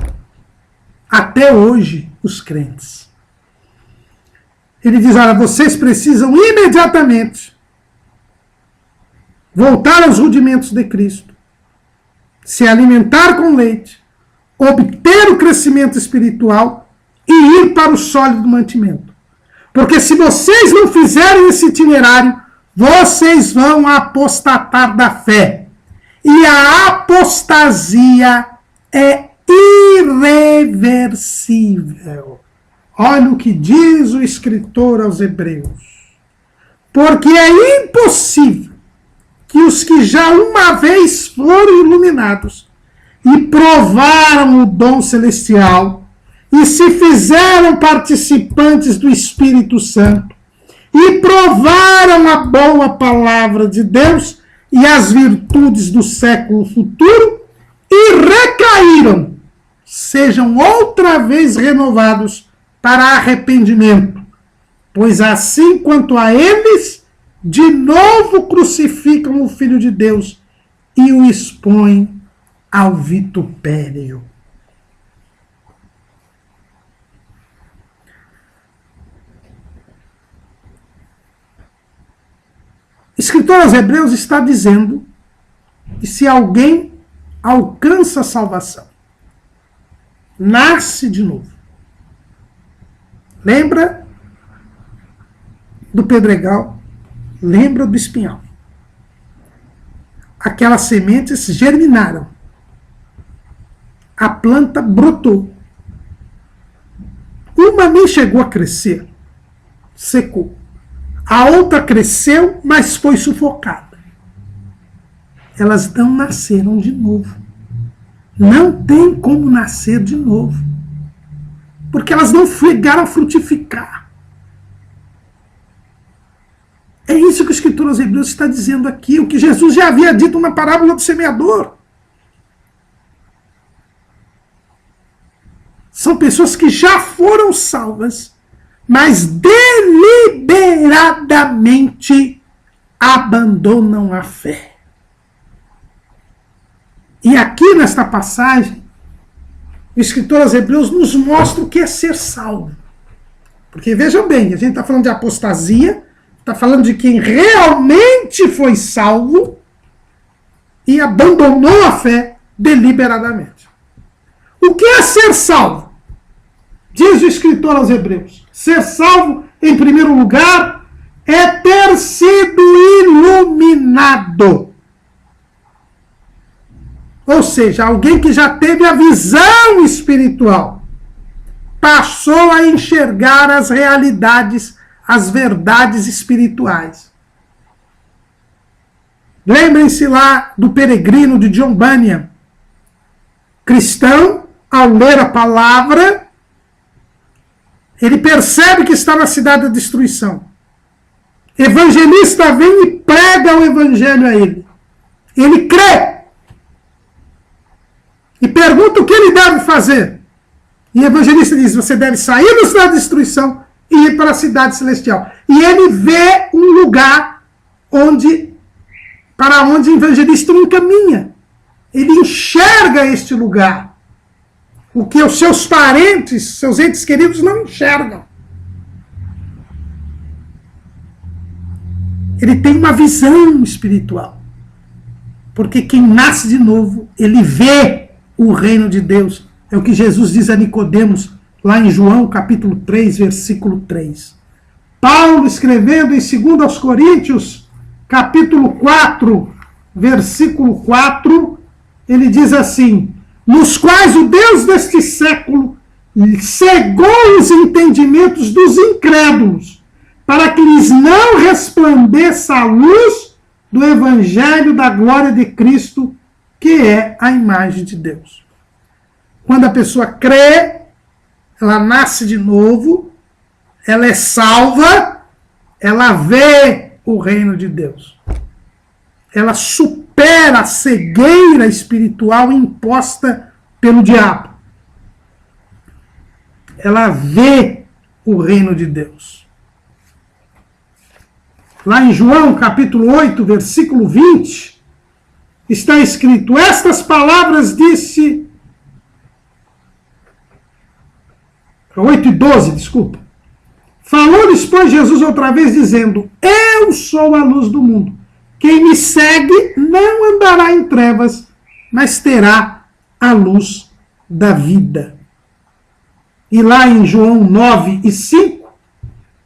S1: até hoje os crentes. Ele diz, olha, vocês precisam imediatamente voltar aos rudimentos de Cristo, se alimentar com leite, obter o crescimento espiritual e ir para o sólido mantimento. Porque se vocês não fizerem esse itinerário, vocês vão apostatar da fé. E a apostasia é irreversível. Olha o que diz o escritor aos Hebreus. Porque é impossível que os que já uma vez foram iluminados e provaram o dom celestial e se fizeram participantes do Espírito Santo e provaram a boa palavra de Deus e as virtudes do século futuro e recaíram, sejam outra vez renovados para arrependimento, pois assim quanto a eles, de novo crucificam o Filho de Deus e o expõem ao vitupério. O escritor aos Hebreus está dizendo que se alguém alcança a salvação, nasce de novo. Lembra do pedregal, lembra do espinhal. Aquelas sementes germinaram. A planta brotou. Uma nem chegou a crescer. secou. A outra cresceu, mas foi sufocada. Elas não nasceram de novo. Não tem como nascer de novo. Porque elas não chegaram a frutificar. É isso que o escritor aos Hebreus está dizendo aqui, o que Jesus já havia dito na parábola do semeador. São pessoas que já foram salvas, mas deliberadamente abandonam a fé. E aqui nesta passagem, o escritor aos Hebreus nos mostra o que é ser salvo. Porque vejam bem, a gente está falando de apostasia, está falando de quem realmente foi salvo e abandonou a fé deliberadamente. O que é ser salvo? Diz o escritor aos Hebreus. Ser salvo, em primeiro lugar, é ter sido iluminado. Ou seja, alguém que já teve a visão espiritual, passou a enxergar as realidades, as verdades espirituais. Lembrem-se lá do Peregrino de John Bunyan. Cristão, ao ler a palavra, ele percebe que está na cidade da destruição. Evangelista vem e prega o evangelho a ele. Ele crê. E pergunta o que ele deve fazer. E o evangelista diz, você deve sair da cidade da destruição e ir para a cidade celestial. E ele vê um lugar para onde o evangelista encaminha. Ele enxerga este lugar. O que os seus parentes, seus entes queridos não enxergam. Ele tem uma visão espiritual. Porque quem nasce de novo, ele vê o reino de Deus. É o que Jesus diz a Nicodemos, lá em João, capítulo 3, versículo 3. Paulo, escrevendo em 2 aos Coríntios, capítulo 4, versículo 4, ele diz assim, nos quais o Deus deste século cegou os entendimentos dos incrédulos, para que lhes não resplandeça a luz do evangelho da glória de Cristo, que é a imagem de Deus. Quando a pessoa crê, ela nasce de novo, ela é salva, ela vê o reino de Deus. Ela supera a cegueira espiritual imposta pelo diabo. Ela vê o reino de Deus. Lá em João, capítulo 8, versículo 20, está escrito, estas palavras disse... 8:12, desculpa. Falou-lhes, pois, Jesus outra vez, dizendo, eu sou a luz do mundo. Quem me segue não andará em trevas, mas terá a luz da vida. E lá em João 9:5,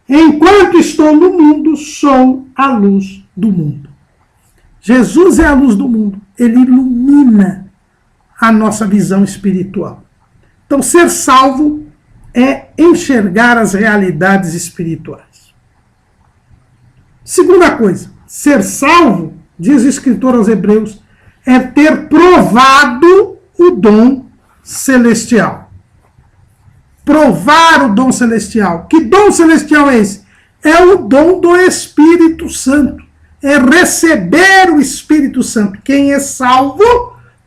S1: enquanto estou no mundo, sou a luz do mundo. Jesus é a luz do mundo. Ele ilumina a nossa visão espiritual. Então, ser salvo é enxergar as realidades espirituais. Segunda coisa, ser salvo, diz o escritor aos Hebreus, é ter provado o dom celestial. Provar o dom celestial. Que dom celestial é esse? É o dom do Espírito Santo. É receber o Espírito Santo. Quem é salvo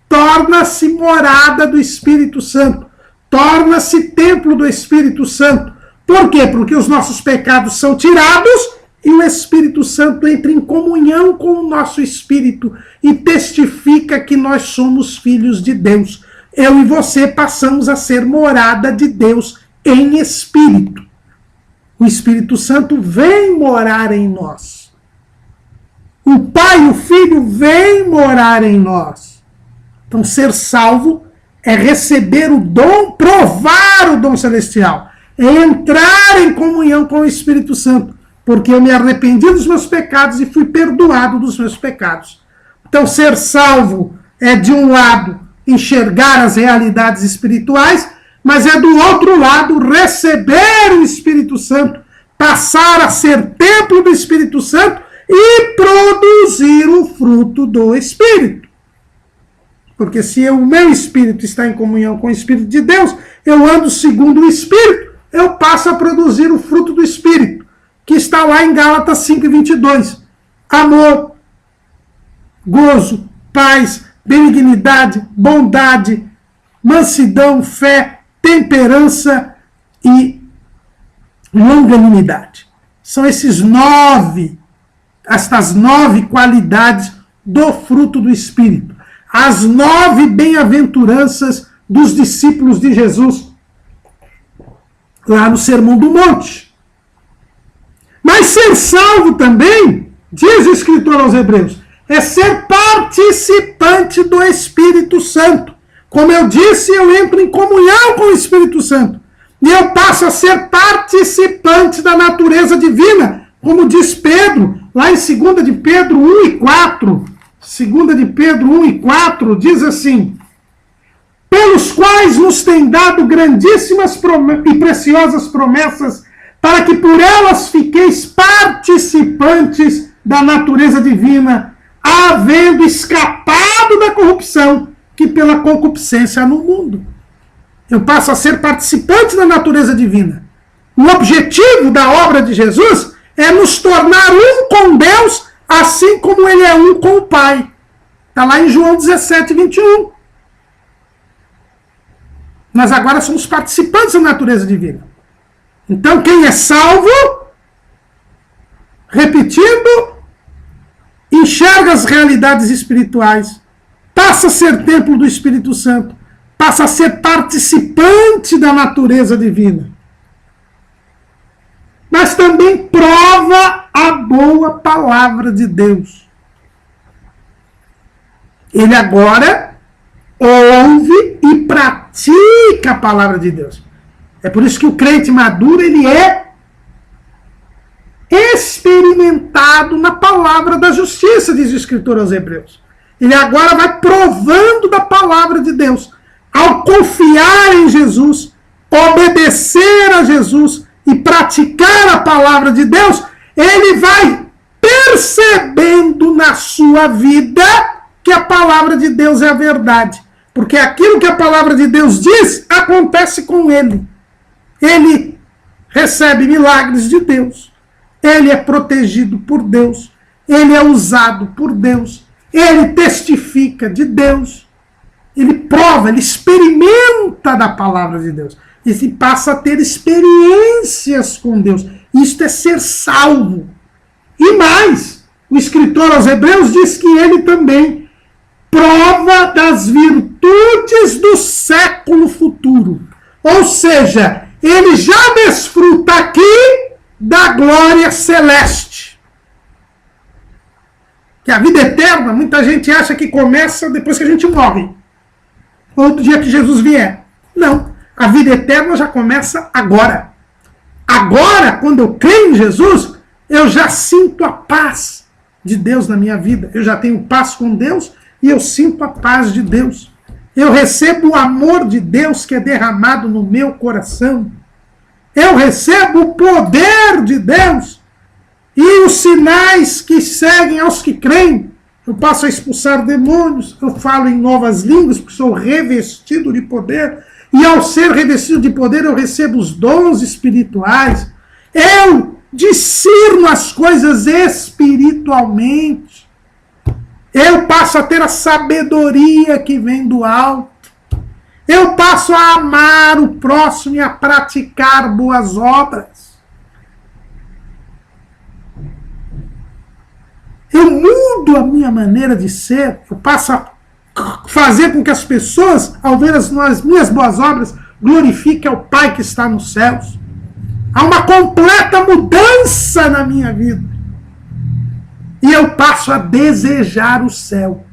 S1: torna-se morada do Espírito Santo. Torna-se templo do Espírito Santo. Por quê? Porque os nossos pecados são tirados e o Espírito Santo entra em comunhão com o nosso espírito e testifica que nós somos filhos de Deus. Eu e você passamos a ser morada de Deus em espírito. O Espírito Santo vem morar em nós. O Pai e o Filho vêm morar em nós. Então, ser salvo é receber o dom, provar o dom celestial. É entrar em comunhão com o Espírito Santo. Porque eu me arrependi dos meus pecados e fui perdoado dos meus pecados. Então, ser salvo é, de um lado, enxergar as realidades espirituais, mas é, do outro lado, receber o Espírito Santo passar a ser templo do Espírito Santo e produzir o fruto do Espírito. Porque se o meu espírito está em comunhão com o Espírito de Deus, eu ando segundo o Espírito, eu passo a produzir o fruto do Espírito, que está lá em Gálatas 5:22. Amor, gozo, paz, benignidade, bondade, mansidão, fé, temperança e longanimidade. São estas 9 qualidades do fruto do Espírito. As 9 bem-aventuranças dos discípulos de Jesus, lá no Sermão do Monte. Mas ser salvo também, diz o escritor aos Hebreus, é ser participante do Espírito Santo. Como eu disse, eu entro em comunhão com o Espírito Santo. E eu passo a ser participante da natureza divina, como diz Pedro, lá em 2 de Pedro 1:4. 2 de Pedro 1:4 diz assim: pelos quais nos tem dado grandíssimas e preciosas promessas, para que por elas fiqueis participantes da natureza divina, havendo escapado da corrupção que pela concupiscência há no mundo. Eu passo a ser participante da natureza divina. O objetivo da obra de Jesus é nos tornar um com Deus, assim como ele é um com o Pai. Está lá em João 17:21. Nós agora somos participantes da natureza divina. Então, quem é salvo, repetindo, enxerga as realidades espirituais, passa a ser templo do Espírito Santo, passa a ser participante da natureza divina. Mas também prova a boa palavra de Deus. Ele agora ouve e pratica a palavra de Deus. É por isso que o crente maduro, ele é experimentado na palavra da justiça, diz o escritor aos Hebreus. Ele agora vai provando da palavra de Deus. Ao confiar em Jesus, obedecer a Jesus e praticar a palavra de Deus, ele vai percebendo na sua vida que a palavra de Deus é a verdade. Porque aquilo que a palavra de Deus diz, acontece com ele. Ele recebe milagres de Deus. Ele é protegido por Deus. Ele é usado por Deus. Ele testifica de Deus. Ele prova, ele experimenta da palavra de Deus. E se passa a ter experiências com Deus. Isto é ser salvo. E mais, o escritor aos Hebreus diz que ele também prova das virtudes do século futuro. Ou seja, ele já desfruta aqui da glória celeste. Que a vida eterna, muita gente acha que começa depois que a gente morre. Ou do dia que Jesus vier. Não, a vida eterna já começa agora. Agora, quando eu creio em Jesus, eu já sinto a paz de Deus na minha vida. Eu já tenho paz com Deus e eu sinto a paz de Deus. Eu recebo o amor de Deus que é derramado no meu coração. Eu recebo o poder de Deus e os sinais que seguem aos que creem. Eu passo a expulsar demônios, eu falo em novas línguas, porque sou revestido de poder. E ao ser revestido de poder, eu recebo os dons espirituais. Eu discerno as coisas espiritualmente. Eu passo a ter a sabedoria que vem do alto. Eu passo a amar o próximo e a praticar boas obras. Eu mudo a minha maneira de ser. Eu passo a fazer com que as pessoas, ao ver as minhas boas obras, glorifiquem ao Pai que está nos céus. Há uma completa mudança na minha vida. E eu passo a desejar o céu.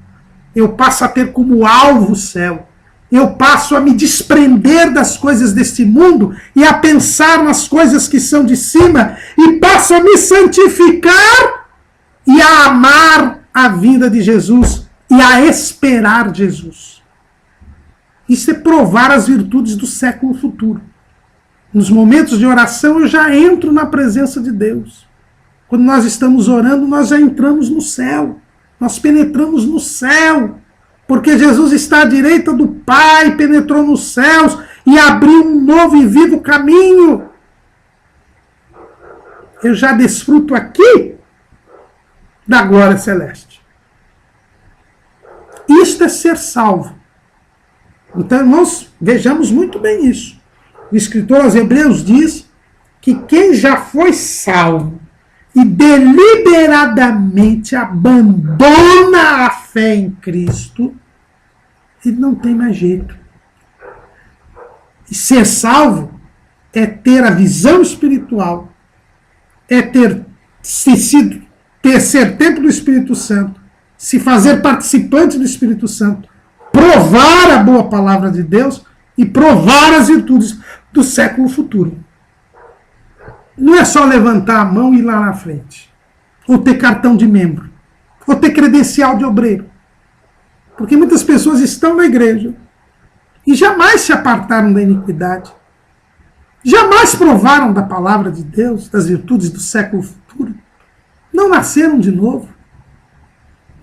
S1: Eu passo a ter como alvo o céu. Eu passo a me desprender das coisas deste mundo e a pensar nas coisas que são de cima. E passo a me santificar e a amar a vinda de Jesus e a esperar Jesus. Isso é provar as virtudes do século futuro. Nos momentos de oração eu já entro na presença de Deus. Quando nós estamos orando, nós já entramos no céu. Nós penetramos no céu. Porque Jesus está à direita do Pai, penetrou nos céus e abriu um novo e vivo caminho. Eu já desfruto aqui da glória celeste. Isto é ser salvo. Então, irmãos, vejamos muito bem isso. O escritor aos Hebreus diz que quem já foi salvo e deliberadamente abandona a fé em Cristo, ele não tem mais jeito. E ser salvo é ter a visão espiritual, é ser templo do Espírito Santo, se fazer participante do Espírito Santo, provar a boa palavra de Deus e provar as virtudes do século futuro. Não é só levantar a mão e ir lá na frente, ou ter cartão de membro, ou ter credencial de obreiro. Porque muitas pessoas estão na igreja e jamais se apartaram da iniquidade, jamais provaram da palavra de Deus, das virtudes do século futuro, não nasceram de novo,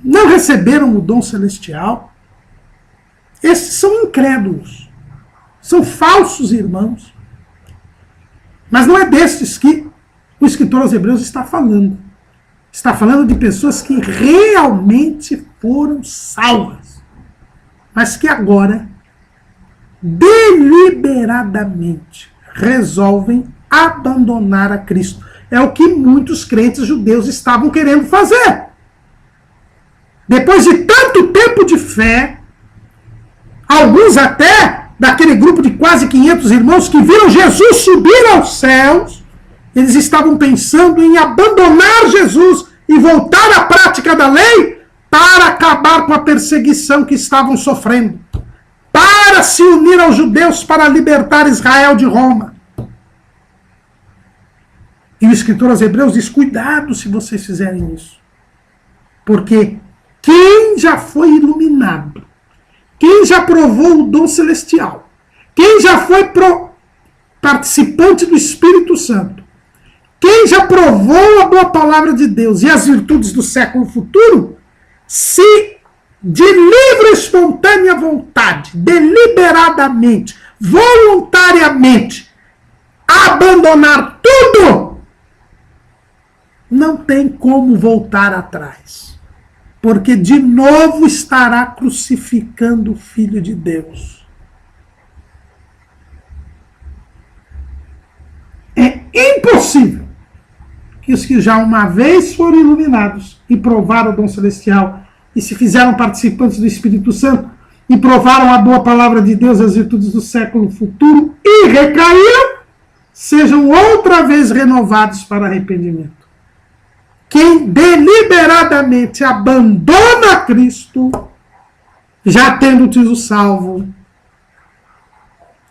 S1: não receberam o dom celestial. Esses são incrédulos, são falsos irmãos. Mas não é destes que o escritor aos Hebreus está falando. Está falando de pessoas que realmente foram salvas, mas que agora, deliberadamente, resolvem abandonar a Cristo. É o que muitos crentes judeus estavam querendo fazer. Depois de tanto tempo de fé, alguns até, daquele grupo de quase 500 irmãos que viram Jesus subir aos céus, eles estavam pensando em abandonar Jesus e voltar à prática da lei para acabar com a perseguição que estavam sofrendo, para se unir aos judeus para libertar Israel de Roma. E o escritor aos Hebreus diz, cuidado se vocês fizerem isso. Porque quem já foi iluminado, quem já provou o dom celestial, quem já foi participante do Espírito Santo, quem já provou a boa palavra de Deus e as virtudes do século futuro, se de livre e espontânea vontade, deliberadamente, voluntariamente, abandonar tudo, não tem como voltar atrás. Porque de novo estará crucificando o Filho de Deus. É impossível que os que já uma vez foram iluminados e provaram o dom celestial e se fizeram participantes do Espírito Santo e provaram a boa palavra de Deus e as virtudes do século futuro e recaíram, sejam outra vez renovados para arrependimento. Quem deliberadamente abandona Cristo, já tendo sido salvo,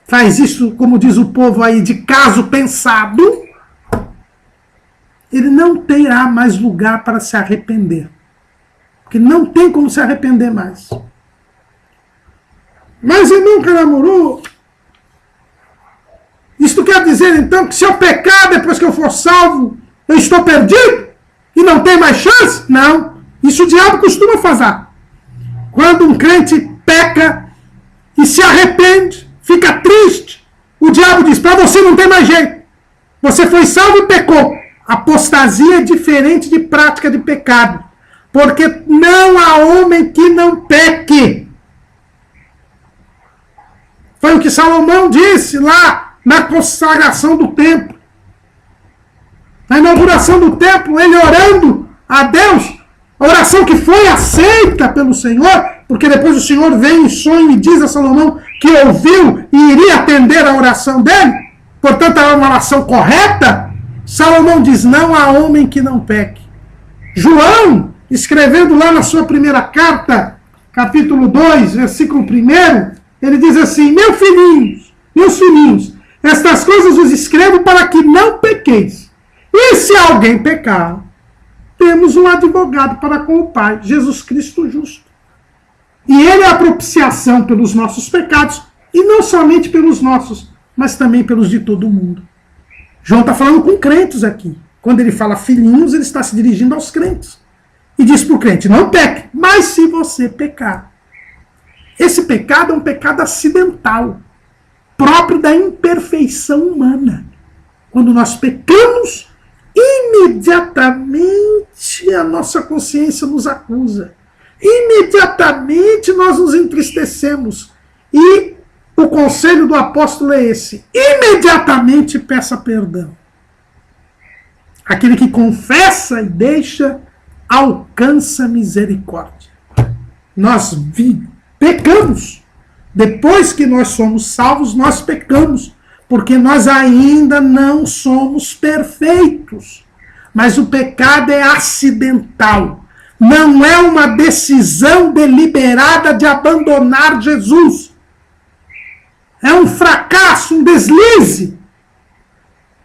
S1: faz isso, como diz o povo aí, de caso pensado, ele não terá mais lugar para se arrepender. Porque não tem como se arrepender mais. Mas ele nunca namorou. Isto quer dizer, então, que se eu pecar depois que eu for salvo, eu estou perdido? E não tem mais chance? Não. Isso o diabo costuma fazer. Quando um crente peca e se arrepende, fica triste, o diabo diz, para você não tem mais jeito. Você foi salvo e pecou. Apostasia é diferente de prática de pecado. Porque não há homem que não peque. Foi o que Salomão disse lá na consagração do templo. Na inauguração do templo, ele orando a Deus, a oração que foi aceita pelo Senhor, porque depois o Senhor vem em sonho e diz a Salomão que ouviu e iria atender a oração dele, portanto é uma oração correta. Salomão diz, não há homem que não peque. João, escrevendo lá na sua primeira carta, capítulo 2, versículo 1, ele diz assim, meus filhinhos, estas coisas vos escrevo para que não pequeis. E se alguém pecar, temos um advogado para com o Pai, Jesus Cristo justo. E ele é a propiciação pelos nossos pecados, e não somente pelos nossos, mas também pelos de todo o mundo. João está falando com crentes aqui. Quando ele fala filhinhos, ele está se dirigindo aos crentes. E diz para o crente, não peque, mas se você pecar. Esse pecado é um pecado acidental, próprio da imperfeição humana. Quando nós pecamos, imediatamente a nossa consciência nos acusa. Imediatamente nós nos entristecemos. E o conselho do apóstolo é esse: imediatamente peça perdão. Aquele que confessa e deixa, alcança misericórdia. Nós pecamos. Depois que nós somos salvos, nós pecamos. Porque nós ainda não somos perfeitos. Mas o pecado é acidental. Não é uma decisão deliberada de abandonar Jesus. É um fracasso, um deslize.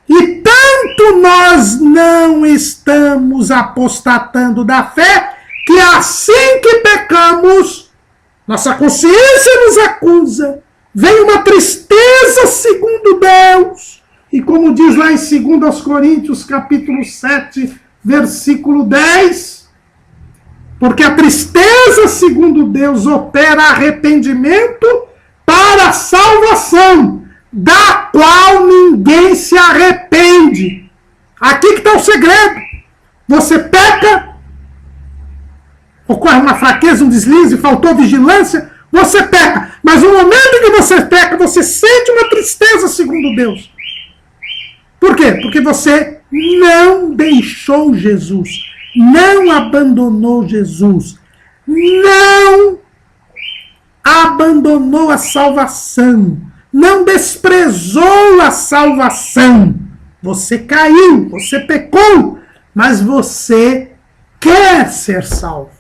S1: E tanto nós não estamos apostatando da fé, que assim que pecamos, nossa consciência nos acusa, vem uma tristeza segundo Deus. E como diz lá em 2 Coríntios, capítulo 7, versículo 10, porque a tristeza segundo Deus opera arrependimento para a salvação, da qual ninguém se arrepende. Aqui que está o segredo. Você peca, ocorre uma fraqueza, um deslize, faltou vigilância, você peca. Mas no momento em que você peca, você sente uma tristeza segundo Deus. Por quê? Porque você não deixou Jesus, não abandonou Jesus, não abandonou a salvação, não desprezou a salvação. Você caiu, você pecou, mas você quer ser salvo.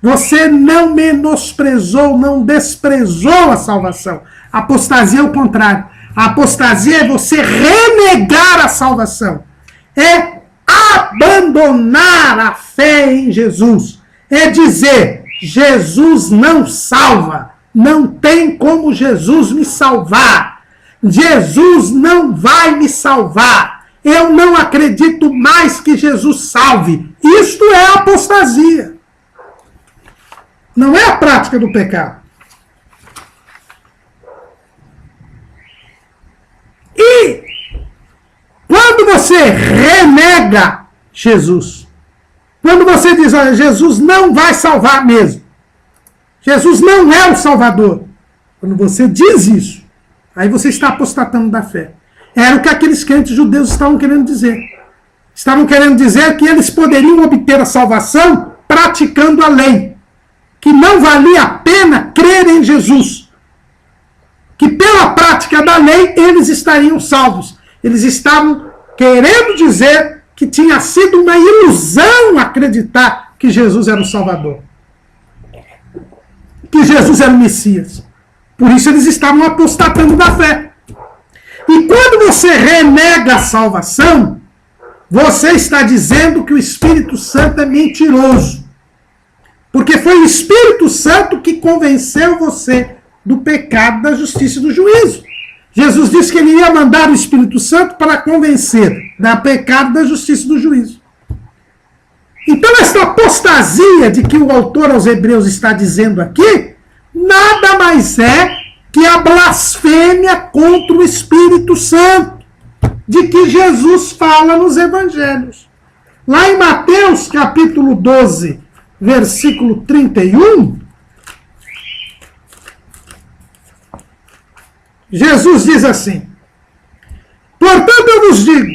S1: Você não menosprezou, não desprezou a salvação. A apostasia é o contrário. A apostasia é você renegar a salvação. É abandonar a fé em Jesus. É dizer, Jesus não salva. Não tem como Jesus me salvar. Jesus não vai me salvar. Eu não acredito mais que Jesus salve. Isto é apostasia. Não é a prática do pecado. E quando você renega Jesus, quando você diz, olha, Jesus não vai salvar mesmo, Jesus não é o Salvador, quando você diz isso, aí você está apostatando da fé. Era o que aqueles crentes judeus estavam querendo dizer. Estavam querendo dizer que eles poderiam obter a salvação praticando a lei. Que não valia a pena crer em Jesus. Que pela prática da lei eles estariam salvos. Eles estavam querendo dizer que tinha sido uma ilusão acreditar que Jesus era o Salvador. Que Jesus era o Messias. Por isso eles estavam apostatando da fé. E quando você renega a salvação, você está dizendo que o Espírito Santo é mentiroso. Porque foi o Espírito Santo que convenceu você do pecado, da justiça e do juízo. Jesus disse que ele ia mandar o Espírito Santo para convencer do pecado, da justiça e do juízo. Então esta apostasia de que o autor aos Hebreus está dizendo aqui, nada mais é que a blasfêmia contra o Espírito Santo, de que Jesus fala nos Evangelhos. Lá em Mateus capítulo 12, versículo 31, Jesus diz assim: portanto eu vos digo,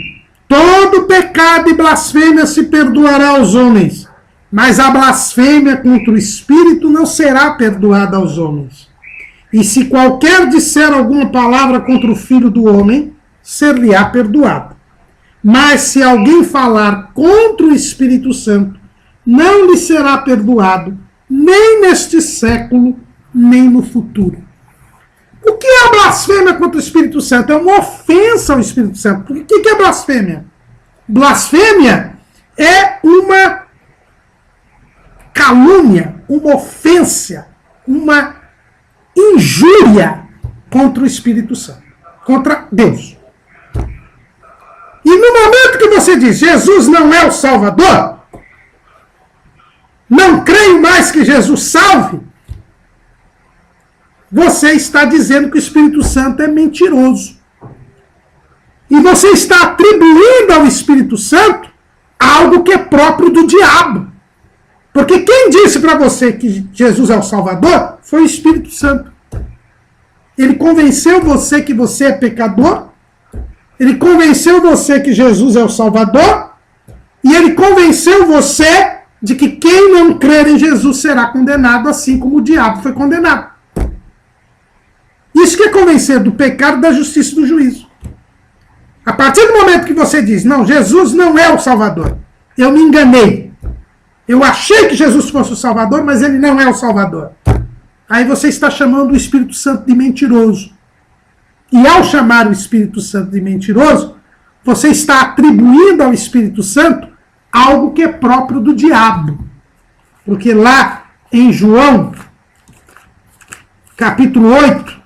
S1: todo pecado e blasfêmia se perdoará aos homens, mas a blasfêmia contra o Espírito não será perdoada aos homens. E se qualquer disser alguma palavra contra o Filho do Homem, ser-lhe-á perdoado. Mas se alguém falar contra o Espírito Santo, não lhe será perdoado, nem neste século, nem no futuro. O que é a blasfêmia contra o Espírito Santo? É uma ofensa ao Espírito Santo. O que é blasfêmia? Blasfêmia é uma calúnia, uma ofensa, uma injúria contra o Espírito Santo. contra Deus. E no momento que você diz, Jesus não é o Salvador, não creio mais que Jesus salve, você está dizendo que o Espírito Santo é mentiroso. E você está atribuindo ao Espírito Santo algo que é próprio do diabo. Porque quem disse para você que Jesus é o Salvador foi o Espírito Santo. Ele convenceu você que você é pecador, ele convenceu você que Jesus é o Salvador, e ele convenceu você de que quem não crer em Jesus será condenado, assim como o diabo foi condenado. Isso que é convencer do pecado, da justiça e do juízo. A partir do momento que você diz, não, Jesus não é o Salvador, eu me enganei, eu achei que Jesus fosse o Salvador, mas ele não é o Salvador. Aí você está chamando o Espírito Santo de mentiroso. E ao chamar o Espírito Santo de mentiroso, você está atribuindo ao Espírito Santo algo que é próprio do diabo. Porque lá em João, capítulo 8,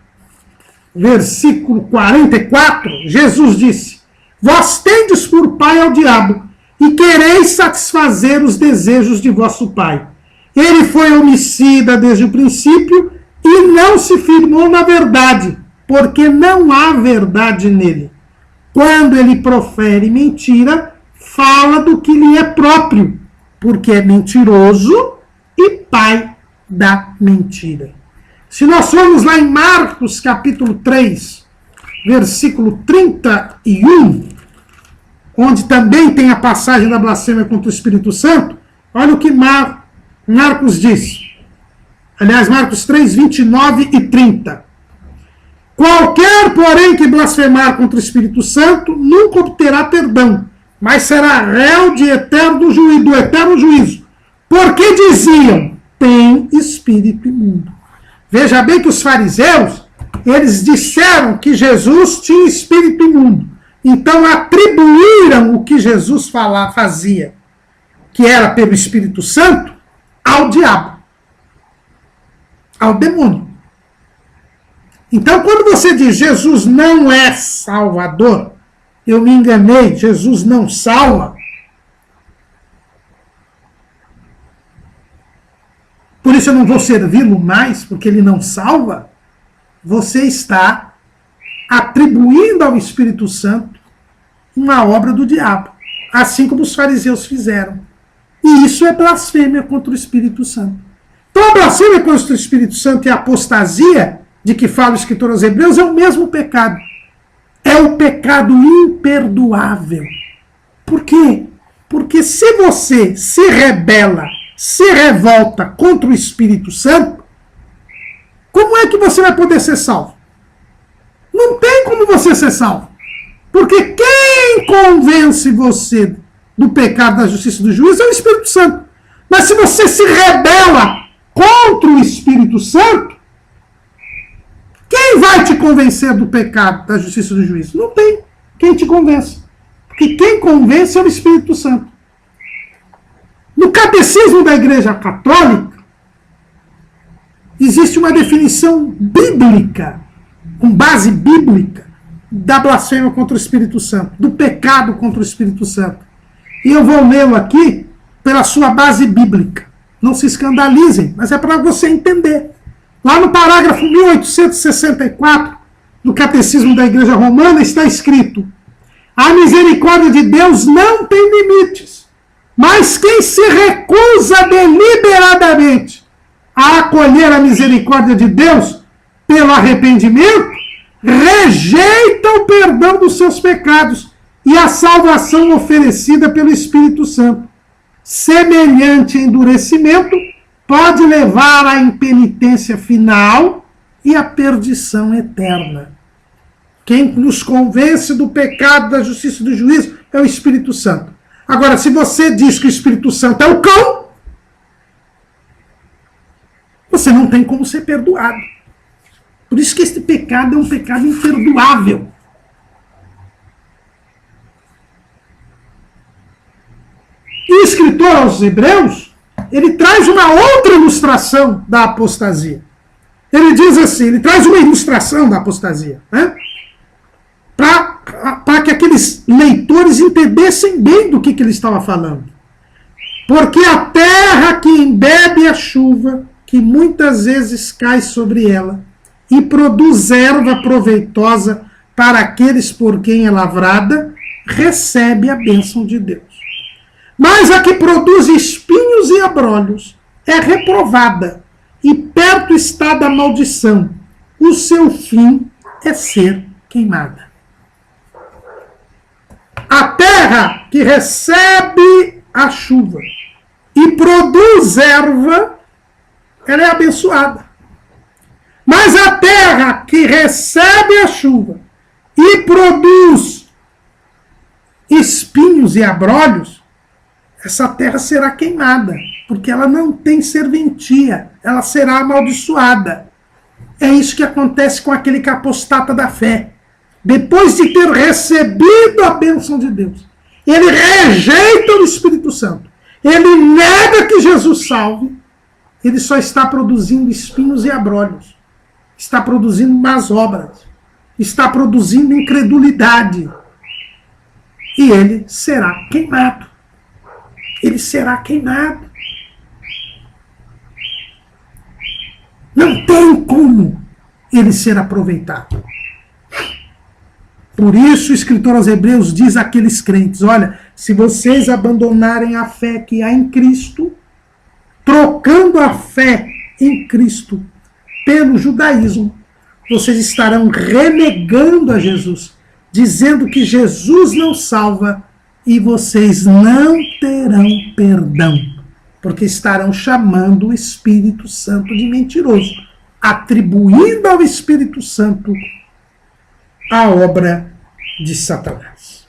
S1: versículo 44, Jesus disse, vós tendes por pai ao diabo, e quereis satisfazer os desejos de vosso pai. Ele foi homicida desde o princípio e não se firmou na verdade, porque não há verdade nele. Quando ele profere mentira, fala do que lhe é próprio, porque é mentiroso e pai da mentira. Se nós formos lá em Marcos capítulo 3, versículo 31, onde também tem a passagem da blasfêmia contra o Espírito Santo, olha o que Marcos diz. Aliás, Marcos 3, 29 e 30. Qualquer, porém, que blasfemar contra o Espírito Santo, nunca obterá perdão, mas será réu de do eterno juízo. Porque diziam, tem espírito imundo. Veja bem que os fariseus, eles disseram que Jesus tinha espírito imundo. Então atribuíram o que Jesus fazia, que era pelo Espírito Santo, ao diabo, ao demônio. Então quando você diz Jesus não é Salvador, eu me enganei, Jesus não salva, por isso eu não vou servi-lo mais, porque ele não salva, você está atribuindo ao Espírito Santo uma obra do diabo, assim como os fariseus fizeram. E isso é blasfêmia contra o Espírito Santo. Então a blasfêmia contra o Espírito Santo e a apostasia, de que fala o escritor aos Hebreus, é o mesmo pecado. É o pecado imperdoável. Por quê? Porque se você se rebela, se revolta contra o Espírito Santo, como é que você vai poder ser salvo? Não tem como você ser salvo. Porque quem convence você do pecado, da justiça e do juízo é o Espírito Santo. Mas se você se rebela contra o Espírito Santo, quem vai te convencer do pecado, da justiça e do juízo? Não tem quem te convence. Porque quem convence é o Espírito Santo. No Catecismo da Igreja Católica, existe uma definição bíblica, com base bíblica, da blasfêmia contra o Espírito Santo, do pecado contra o Espírito Santo. E eu vou lê-lo aqui pela sua base bíblica. Não se escandalizem, mas é para você entender. Lá no parágrafo 1864 do Catecismo da Igreja Romana está escrito: a misericórdia de Deus não tem limites, mas quem se recusa deliberadamente a acolher a misericórdia de Deus pelo arrependimento, rejeita o perdão dos seus pecados e a salvação oferecida pelo Espírito Santo. Semelhante endurecimento pode levar à impenitência final e à perdição eterna. Quem nos convence do pecado, da justiça e do juízo é o Espírito Santo. Agora, se você diz que o Espírito Santo é o cão, você não tem como ser perdoado. Por isso que este pecado é um pecado imperdoável. E o escritor aos Hebreus, ele traz uma outra ilustração da apostasia. Ele diz assim, ele traz uma ilustração da apostasia, né? para que aqueles leitores entendessem bem do que ele estava falando. Porque a terra que embebe a chuva, que muitas vezes cai sobre ela, e produz erva proveitosa para aqueles por quem é lavrada, recebe a bênção de Deus. Mas a que produz espinhos e abrolhos é reprovada, e perto está da maldição. O seu fim é ser queimada. A terra que recebe a chuva e produz erva, ela é abençoada. Mas a terra que recebe a chuva e produz espinhos e abrolhos, essa terra será queimada, porque ela não tem serventia, ela será amaldiçoada. É isso que acontece com aquele que apostata da fé. Depois de ter recebido a bênção de Deus, ele rejeita o Espírito Santo, ele nega que Jesus salve, ele só está produzindo espinhos e abrolhos, está produzindo más obras, está produzindo incredulidade, e ele será queimado. Ele será queimado. Não tem como ele ser aproveitado. Por isso o escritor aos Hebreus diz àqueles crentes: olha, se vocês abandonarem a fé que há em Cristo, trocando a fé em Cristo pelo judaísmo, vocês estarão renegando a Jesus, dizendo que Jesus não salva, e vocês não terão perdão, porque estarão chamando o Espírito Santo de mentiroso, atribuindo ao Espírito Santo a obra de Satanás.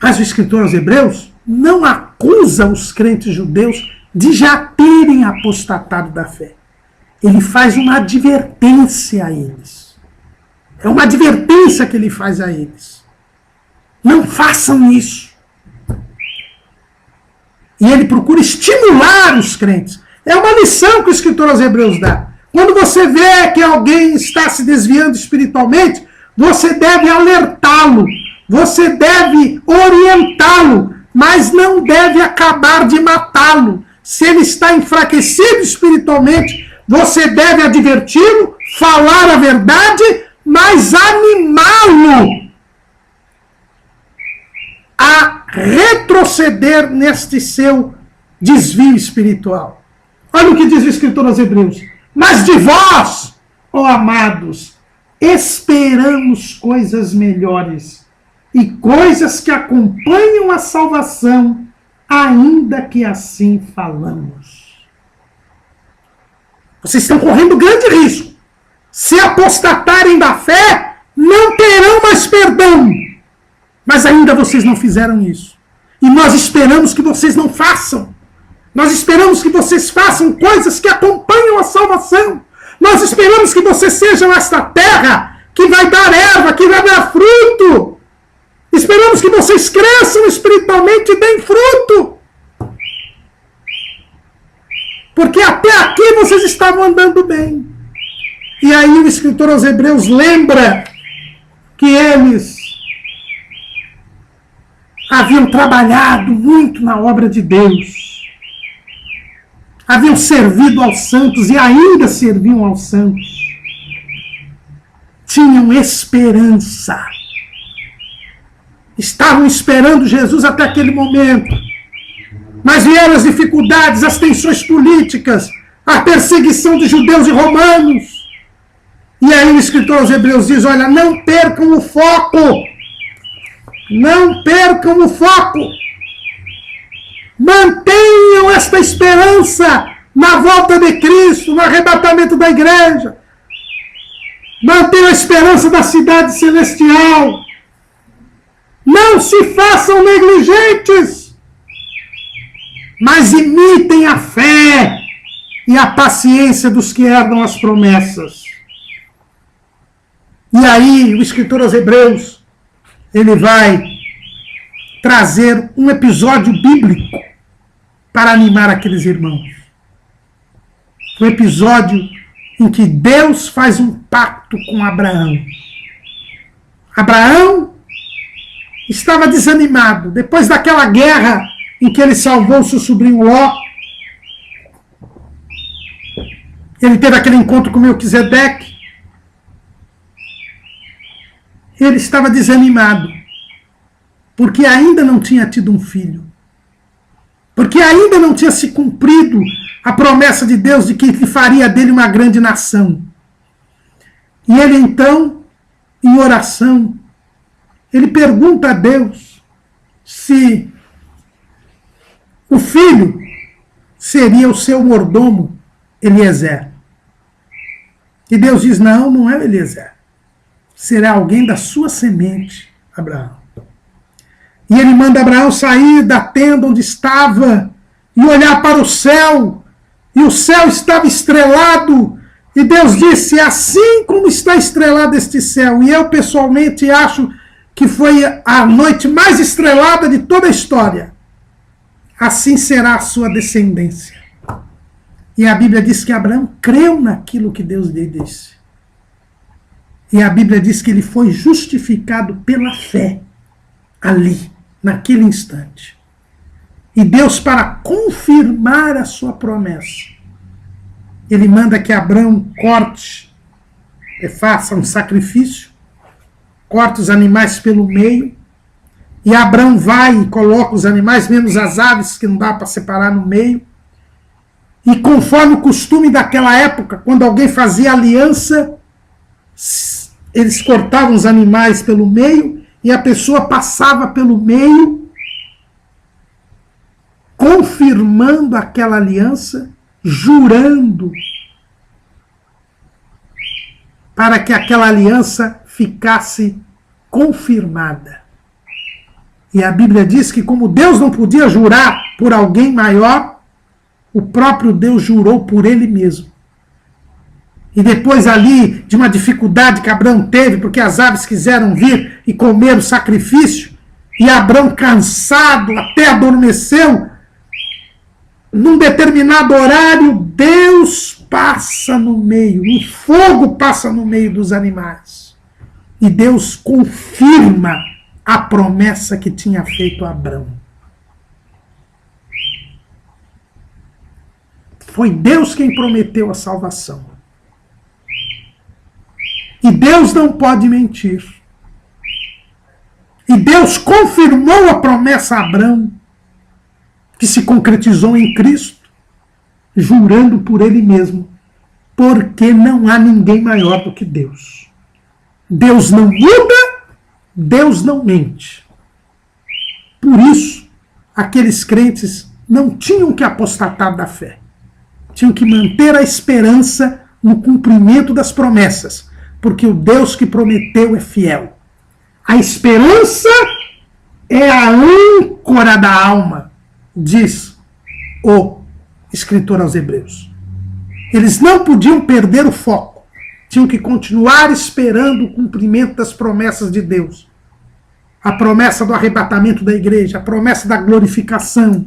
S1: Mas o escritor aos Hebreus não acusa os crentes judeus de já terem apostatado da fé. Ele faz uma advertência a eles. É uma advertência que ele faz a eles. Não façam isso. E ele procura estimular os crentes. É uma lição que o escritor aos Hebreus dá. Quando você vê que alguém está se desviando espiritualmente, você deve alertá-lo, você deve orientá-lo, mas não deve acabar de matá-lo. Se ele está enfraquecido espiritualmente, você deve adverti-lo, falar a verdade, mas animá-lo a retroceder neste seu desvio espiritual. Olha o que diz o escritor aos Hebreus. Mas de vós, ó amados, esperamos coisas melhores e coisas que acompanham a salvação, ainda que assim falamos. Vocês estão correndo grande risco. Se apostatarem da fé, não terão mais perdão. Mas ainda vocês não fizeram isso. E nós esperamos que vocês não façam. Nós esperamos que vocês façam coisas que acompanham a salvação. Nós esperamos que vocês sejam esta terra que vai dar erva, que vai dar fruto. Esperamos que vocês cresçam espiritualmente e deem fruto. Porque até aqui vocês estavam andando bem. E aí o escritor aos Hebreus lembra que eles haviam trabalhado muito na obra de Deus. Haviam servido aos santos e ainda serviam aos santos. Tinham esperança. Estavam esperando Jesus até aquele momento. Mas vieram as dificuldades, as tensões políticas, a perseguição de judeus e romanos. E aí o escritor aos Hebreus diz, olha, não percam o foco. Não percam o foco. Mantenham esta esperança na volta de Cristo, no arrebatamento da igreja. Mantenham a esperança da cidade celestial. Não se façam negligentes, mas imitem a fé e a paciência dos que herdam as promessas. E aí, o escritor aos Hebreus, ele vai trazer um episódio bíblico para animar aqueles irmãos. Um episódio em que Deus faz um pacto com Abraão. Abraão estava desanimado. Depois daquela guerra em que ele salvou seu sobrinho Ló, ele teve aquele encontro com Melquisedeque. Ele estava desanimado, porque ainda não tinha tido um filho. Porque ainda não tinha se cumprido a promessa de Deus de que ele faria dele uma grande nação. E ele então, em oração, ele pergunta a Deus se o filho seria o seu mordomo, Eliezer. E Deus diz, não, não é Eliezer. Será alguém da sua semente, Abraão. E ele manda Abraão sair da tenda onde estava e olhar para o céu. E o céu estava estrelado. E Deus disse, assim como está estrelado este céu. E eu pessoalmente acho que foi a noite mais estrelada de toda a história. Assim será a sua descendência. E a Bíblia diz que Abraão creu naquilo que Deus lhe disse. E a Bíblia diz que ele foi justificado pela fé ali, naquele instante. E Deus, para confirmar a sua promessa, ele manda que Abraão corte, faça um sacrifício, corta os animais pelo meio, e Abraão vai e coloca os animais, menos as aves, que não dá para separar no meio. E conforme o costume daquela época, quando alguém fazia aliança, eles cortavam os animais pelo meio, e a pessoa passava pelo meio, confirmando aquela aliança, jurando, para que aquela aliança ficasse confirmada. E a Bíblia diz que como Deus não podia jurar por alguém maior, o próprio Deus jurou por ele mesmo. E depois ali, de uma dificuldade que Abraão teve, porque as aves quiseram vir e comer o sacrifício, e Abraão, cansado, até adormeceu, num determinado horário, Deus passa no meio, o fogo passa no meio dos animais. E Deus confirma a promessa que tinha feito a Abraão. Foi Deus quem prometeu a salvação. E Deus não pode mentir. E Deus confirmou a promessa a Abraão, que se concretizou em Cristo, jurando por ele mesmo, porque não há ninguém maior do que Deus. Deus não muda, Deus não mente. Por isso, aqueles crentes não tinham que apostatar da fé. Tinham que manter a esperança no cumprimento das promessas, porque o Deus que prometeu é fiel. A esperança é a âncora da alma, diz o escritor aos Hebreus. Eles não podiam perder o foco. Tinham que continuar esperando o cumprimento das promessas de Deus. A promessa do arrebatamento da igreja, a promessa da glorificação,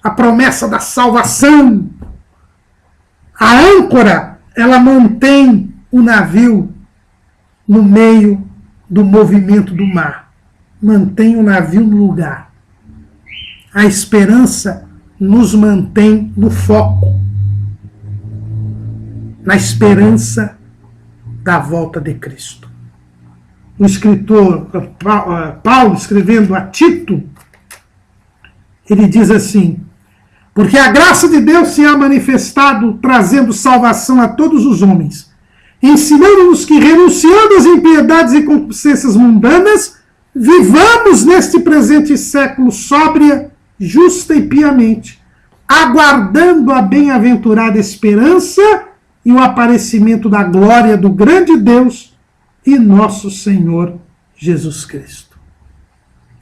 S1: a promessa da salvação. A âncora, ela mantém o navio no meio do movimento do mar. Mantém o navio no lugar. A esperança nos mantém no foco. Na esperança da volta de Cristo. O escritor Paulo, escrevendo a Tito, ele diz assim: porque a graça de Deus se há manifestado, trazendo salvação a todos os homens, ensinando-nos que, renunciando às impiedades e concupiscências mundanas, vivamos neste presente século sóbria, justa e piamente, aguardando a bem-aventurada esperança e o aparecimento da glória do grande Deus e nosso Senhor Jesus Cristo.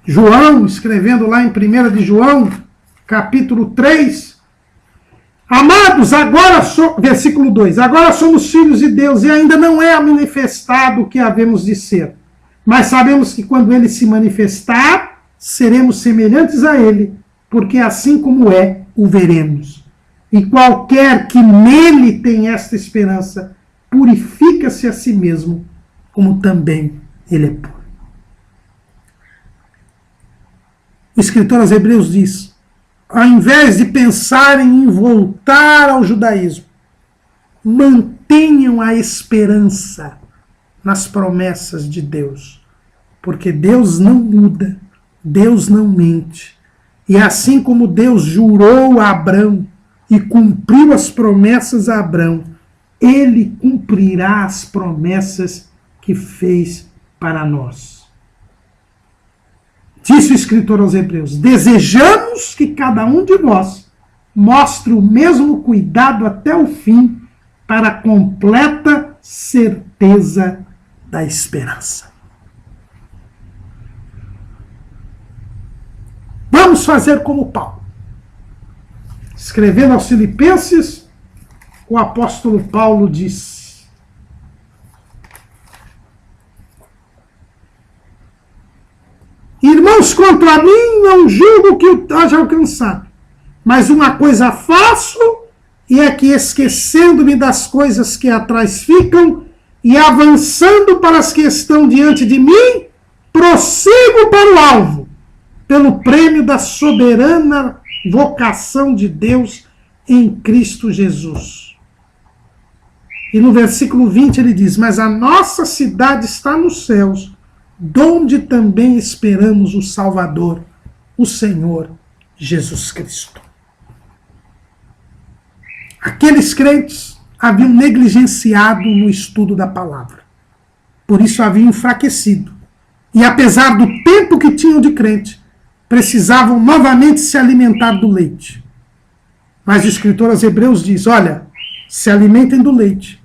S1: João, escrevendo lá em 1 de João, capítulo 3, amados, agora versículo 2, agora somos filhos de Deus e ainda não é manifestado o que havemos de ser, mas sabemos que quando ele se manifestar, seremos semelhantes a ele, porque assim como é, o veremos. E qualquer que nele tem esta esperança, purifica-se a si mesmo, como também ele é puro. O escritor aos Hebreus diz, ao invés de pensarem em voltar ao judaísmo, mantenham a esperança nas promessas de Deus, porque Deus não muda, Deus não mente. E assim como Deus jurou a Abrão e cumpriu as promessas a Abrão, ele cumprirá as promessas que fez para nós. Disse o escritor aos Hebreus, desejamos que cada um de nós mostre o mesmo cuidado até o fim para a completa certeza da esperança. Vamos fazer como Paulo. Escrevendo aos Filipenses, o apóstolo Paulo diz, irmãos, contra mim não julgo que o haja alcançado, mas uma coisa faço, e é que esquecendo-me das coisas que atrás ficam, e avançando para as que estão diante de mim, prossigo para o alvo, pelo prêmio da soberana vocação de Deus em Cristo Jesus. E no versículo 20 ele diz, mas a nossa cidade está nos céus, donde também esperamos o Salvador, o Senhor Jesus Cristo. Aqueles crentes haviam negligenciado no estudo da palavra. Por isso haviam enfraquecido. E apesar do tempo que tinham de crente, precisavam novamente se alimentar do leite. Mas o escritor aos Hebreus diz, olha, se alimentem do leite,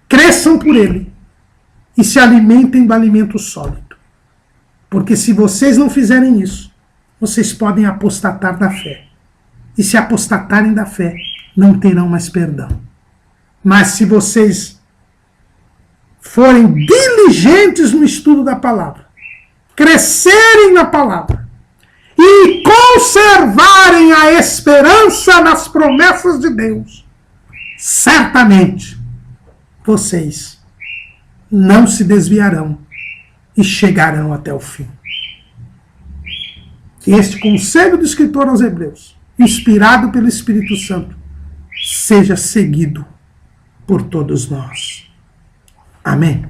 S1: cresçam por ele, e se alimentem do alimento sólido. Porque se vocês não fizerem isso, vocês podem apostatar da fé. E se apostatarem da fé, não terão mais perdão. Mas se vocês forem diligentes no estudo da palavra, crescerem na palavra, e conservarem a esperança nas promessas de Deus, certamente vocês não se desviarão e chegarão até o fim. Que este conselho do escritor aos Hebreus, inspirado pelo Espírito Santo, seja seguido por todos nós. Amém.